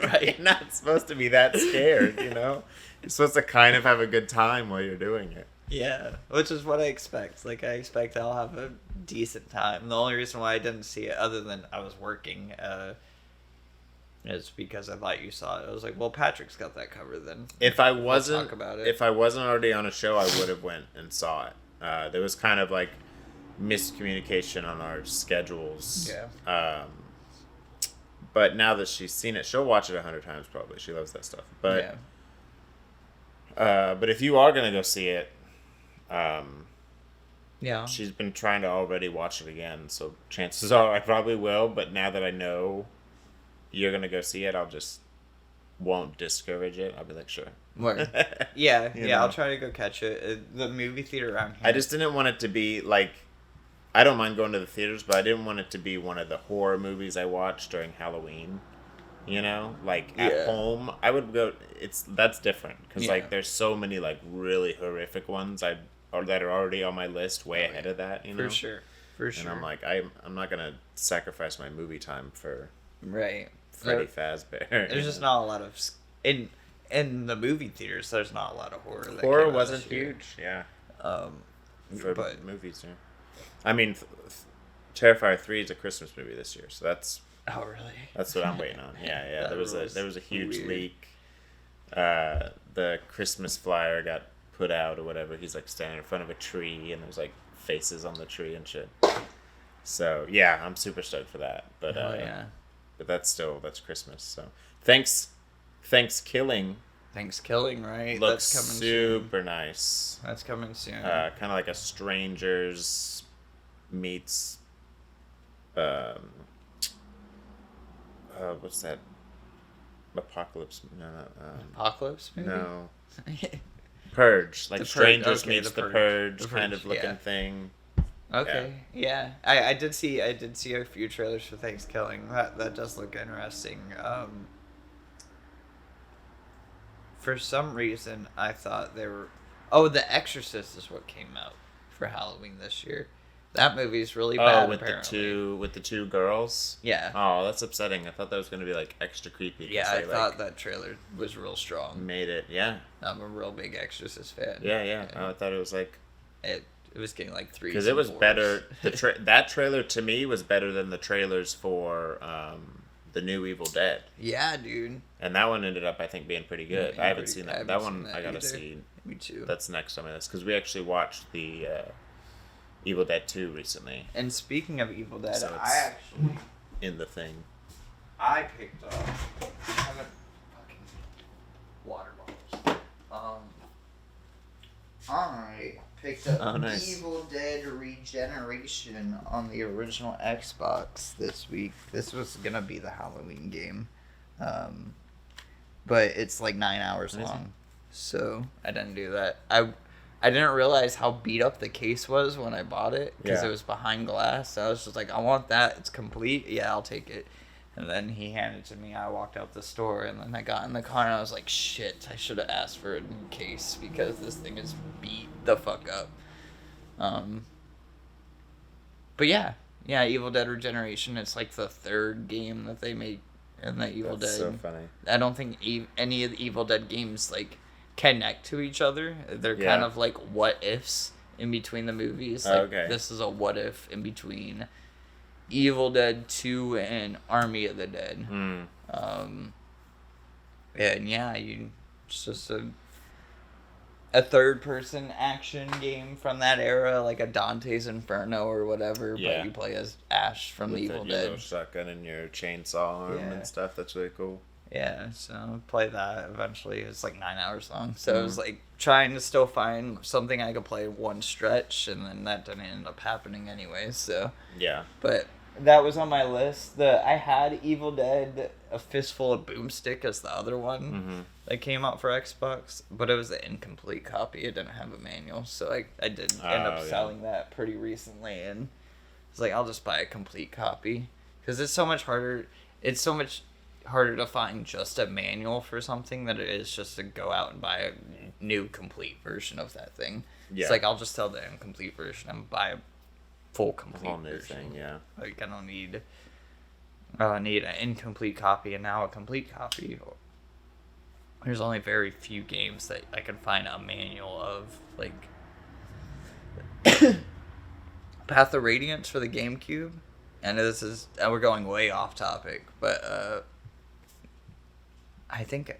right. You're not supposed to be that scared, you know? You're supposed to kind of have a good time while you're doing it. Yeah. Which is what I expect. Like, I expect I'll have a decent time. The only reason why I didn't see it, other than I was working, is because I thought you saw it. I was like, well, Patrick's got that covered then. If I wasn't already on a show, I would have went and saw it. There was kind of like miscommunication on our schedules. Yeah. But now that she's seen it, she'll watch it 100 times probably. She loves that stuff. But but if you are gonna go see it, she's been trying to already watch it again. So chances are I probably will. But now that I know you're gonna go see it, won't discourage it. I'll be like, sure. Yeah, I'll try to go catch it. The movie theater around here. I just didn't want it to be like, I don't mind going to the theaters, but I didn't want it to be one of the horror movies I watched during Halloween. You know, like at home, I would go. That's different because like there's so many like really horrific ones that are already on my list, way ahead of that. You know, for sure. And I'm like, I'm not gonna sacrifice my movie time for Freddy Fazbear. There's just not a lot of in the movie theaters. There's not a lot of horror. Horror wasn't huge, for movies. Yeah, I mean, Terrifier 3 is a Christmas movie this year, so that's. Oh really? That's what I'm waiting on. Yeah. There was a huge leak. The Christmas flyer got put out or whatever. He's like standing in front of a tree, and there's like faces on the tree and shit. So yeah, I'm super stoked for that. But but that's Christmas. So Thanksgiving. Thanksgiving, right? Looks That's coming super soon. nice. That's coming soon. Kind of like a Strangers meets. What's that? Apocalypse? No. Apocalypse? Maybe? No. Purge, like Strangers okay, meets the Purge kind of looking thing. Okay, yeah. I did see a few trailers for Thanksgiving. That does look interesting. For some reason, I thought they were. Oh, The Exorcist is what came out for Halloween this year. That movie's really bad. Oh, with the two girls. Yeah. Oh, that's upsetting. I thought that was gonna be like extra creepy. Yeah, I thought that trailer was real strong. Made it, yeah. I'm a real big Exorcist fan. Yeah. I thought it was like. It was getting like 3. Because it was better. That trailer to me was better than the trailers for the new Evil Dead. Yeah, dude. And that one ended up, I think, being pretty good. I haven't seen that. That one I gotta either. see. Me too. That's next on my list because we actually watched the Evil Dead 2 recently. And speaking of Evil Dead, So I actually in the thing. I picked up fucking water bottles. I picked up Evil Dead Regeneration on the original Xbox this week. This was gonna be the Halloween game, but it's like 9 hours long, so I didn't do that. I didn't realize how beat up the case was when I bought it because it was behind glass. So I was just like, I want that. It's complete. Yeah, I'll take it. And then he handed it to me. I walked out the store, and then I got in the car, and I was like, shit, I should have asked for a new case because this thing is beat the fuck up. But yeah, Evil Dead Regeneration. It's like the 3rd game that they made in the Evil Dead. That's so funny. I don't think any of the Evil Dead games like connect to each other. They're kind of like what ifs in between the movies. Like, this is a what if in between Evil Dead 2 and Army of the Dead. And it's just a third person action game from that era, like a Dante's Inferno or whatever, but you play as Ash from the Evil Dead. With your shotgun and your chainsaw arm and stuff. That's really cool. Yeah, so play that eventually. It's like 9 hours long. So it was like trying to still find something I could play one stretch, and then that didn't end up happening anyway. So yeah, but that was on my list. I had Evil Dead: A Fistful of Boomstick as the other one that came out for Xbox, but it was an incomplete copy. It didn't have a manual, so I did end up selling that pretty recently, and it's like I'll just buy a complete copy because it's so much harder. It's so much harder to find just a manual for something than it is just to go out and buy a new complete version of that thing. Yeah. It's like I'll just sell the incomplete version and buy a full complete version. Thing, Like I don't need an incomplete copy and now a complete copy. There's only very few games that I can find a manual of, like Path of Radiance for the GameCube. And we're going way off topic, but I think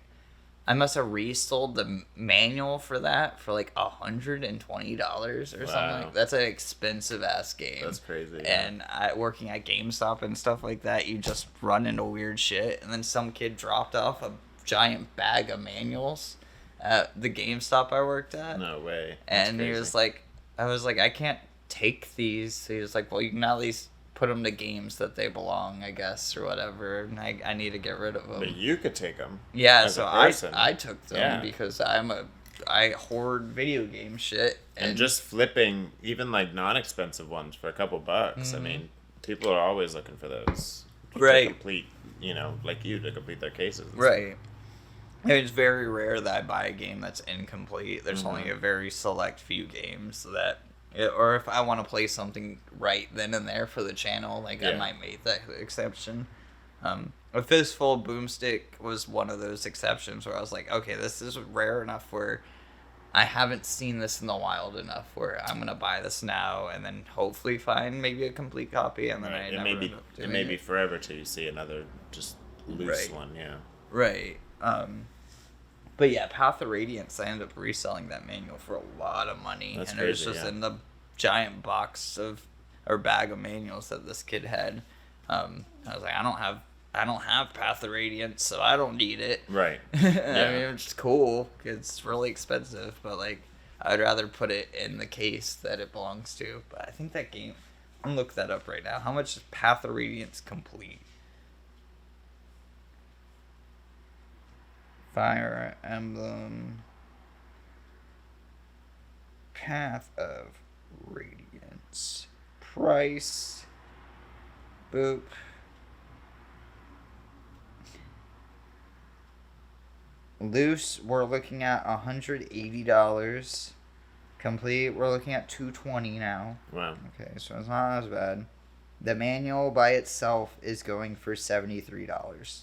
I must have resold the manual for that for like $120 or something. That's an expensive ass game. That's crazy. And working at GameStop and stuff like that, you just run into weird shit. And then some kid dropped off a giant bag of manuals at the GameStop I worked at. No way. That's crazy. He was like, I was like, I can't take these. He was like, well, you can at least put them to games that they belong, I guess, or whatever. And I need to get rid of them. But you could take them. Yeah, so I took them because I hoard video game shit. And just flipping even like non-expensive ones for a couple bucks. I mean, people are always looking for those. Right. To complete, like you, to complete their cases. Right. It's very rare that I buy a game that's incomplete. There's only a very select few games that... Or if I want to play something right then and there for the channel, like I might make that exception. A Fistful of Boomstick was one of those exceptions where I was like, okay, this is rare enough where I haven't seen this in the wild enough where I'm gonna buy this now and then hopefully find maybe a complete copy, and then it may be forever till you see another just loose one. Yeah. Right. But yeah, Path of Radiance, I ended up reselling that manual for a lot of money. That's and crazy, it was just in the giant box of or bag of manuals that this kid had. I was like, I don't have Path of Radiance, so I don't need it. Right. I Yeah. mean, it's cool. It's really expensive, but like, I'd rather put it in the case that it belongs to. But I think that game, I'm gonna look that up right now. How much is Path of Radiance complete? Fire Emblem Path of Radiance. Price. Boop. Loose, we're looking at $180. Complete, we're looking at $220 now. Wow. Okay, so it's not as bad. The manual by itself is going for $73.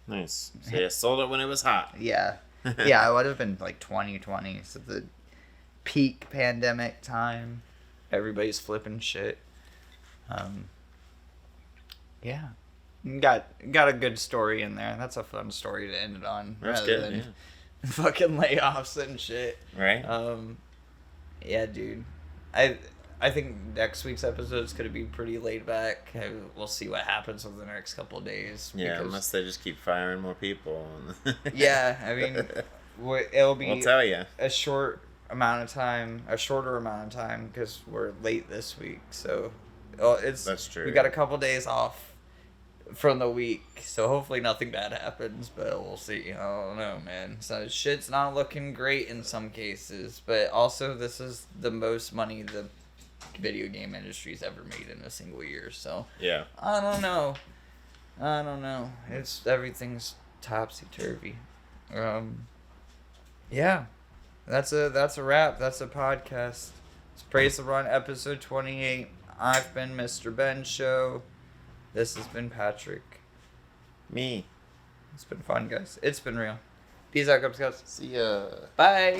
Nice. So you sold it when it was hot. Yeah. Yeah, it would have been like 2020. So the peak pandemic time. Everybody's flipping shit. Yeah. Got a good story in there. That's a fun story to end it on. That's rather good, than fucking layoffs and shit. Right? Yeah, dude. I think next week's episode is going to be pretty laid back. We'll see what happens over the next couple of days. Yeah, unless they just keep firing more people. Yeah, I mean, it'll be I'll tell you. a shorter amount of time, because we're late this week. So That's true. We got a couple days off from the week, so hopefully nothing bad happens, but we'll see. I don't know, man. So shit's not looking great in some cases, but also this is the most money the video game industry's ever made in a single year, so yeah, I don't know. Everything's topsy-turvy. Yeah, that's a wrap. That's a podcast. It's Praise the Run, episode 28. I've been MrBenShow. This has been Patrick. Me. It's been fun, guys. It's been real. Peace out, Cub Scouts. See ya. Bye.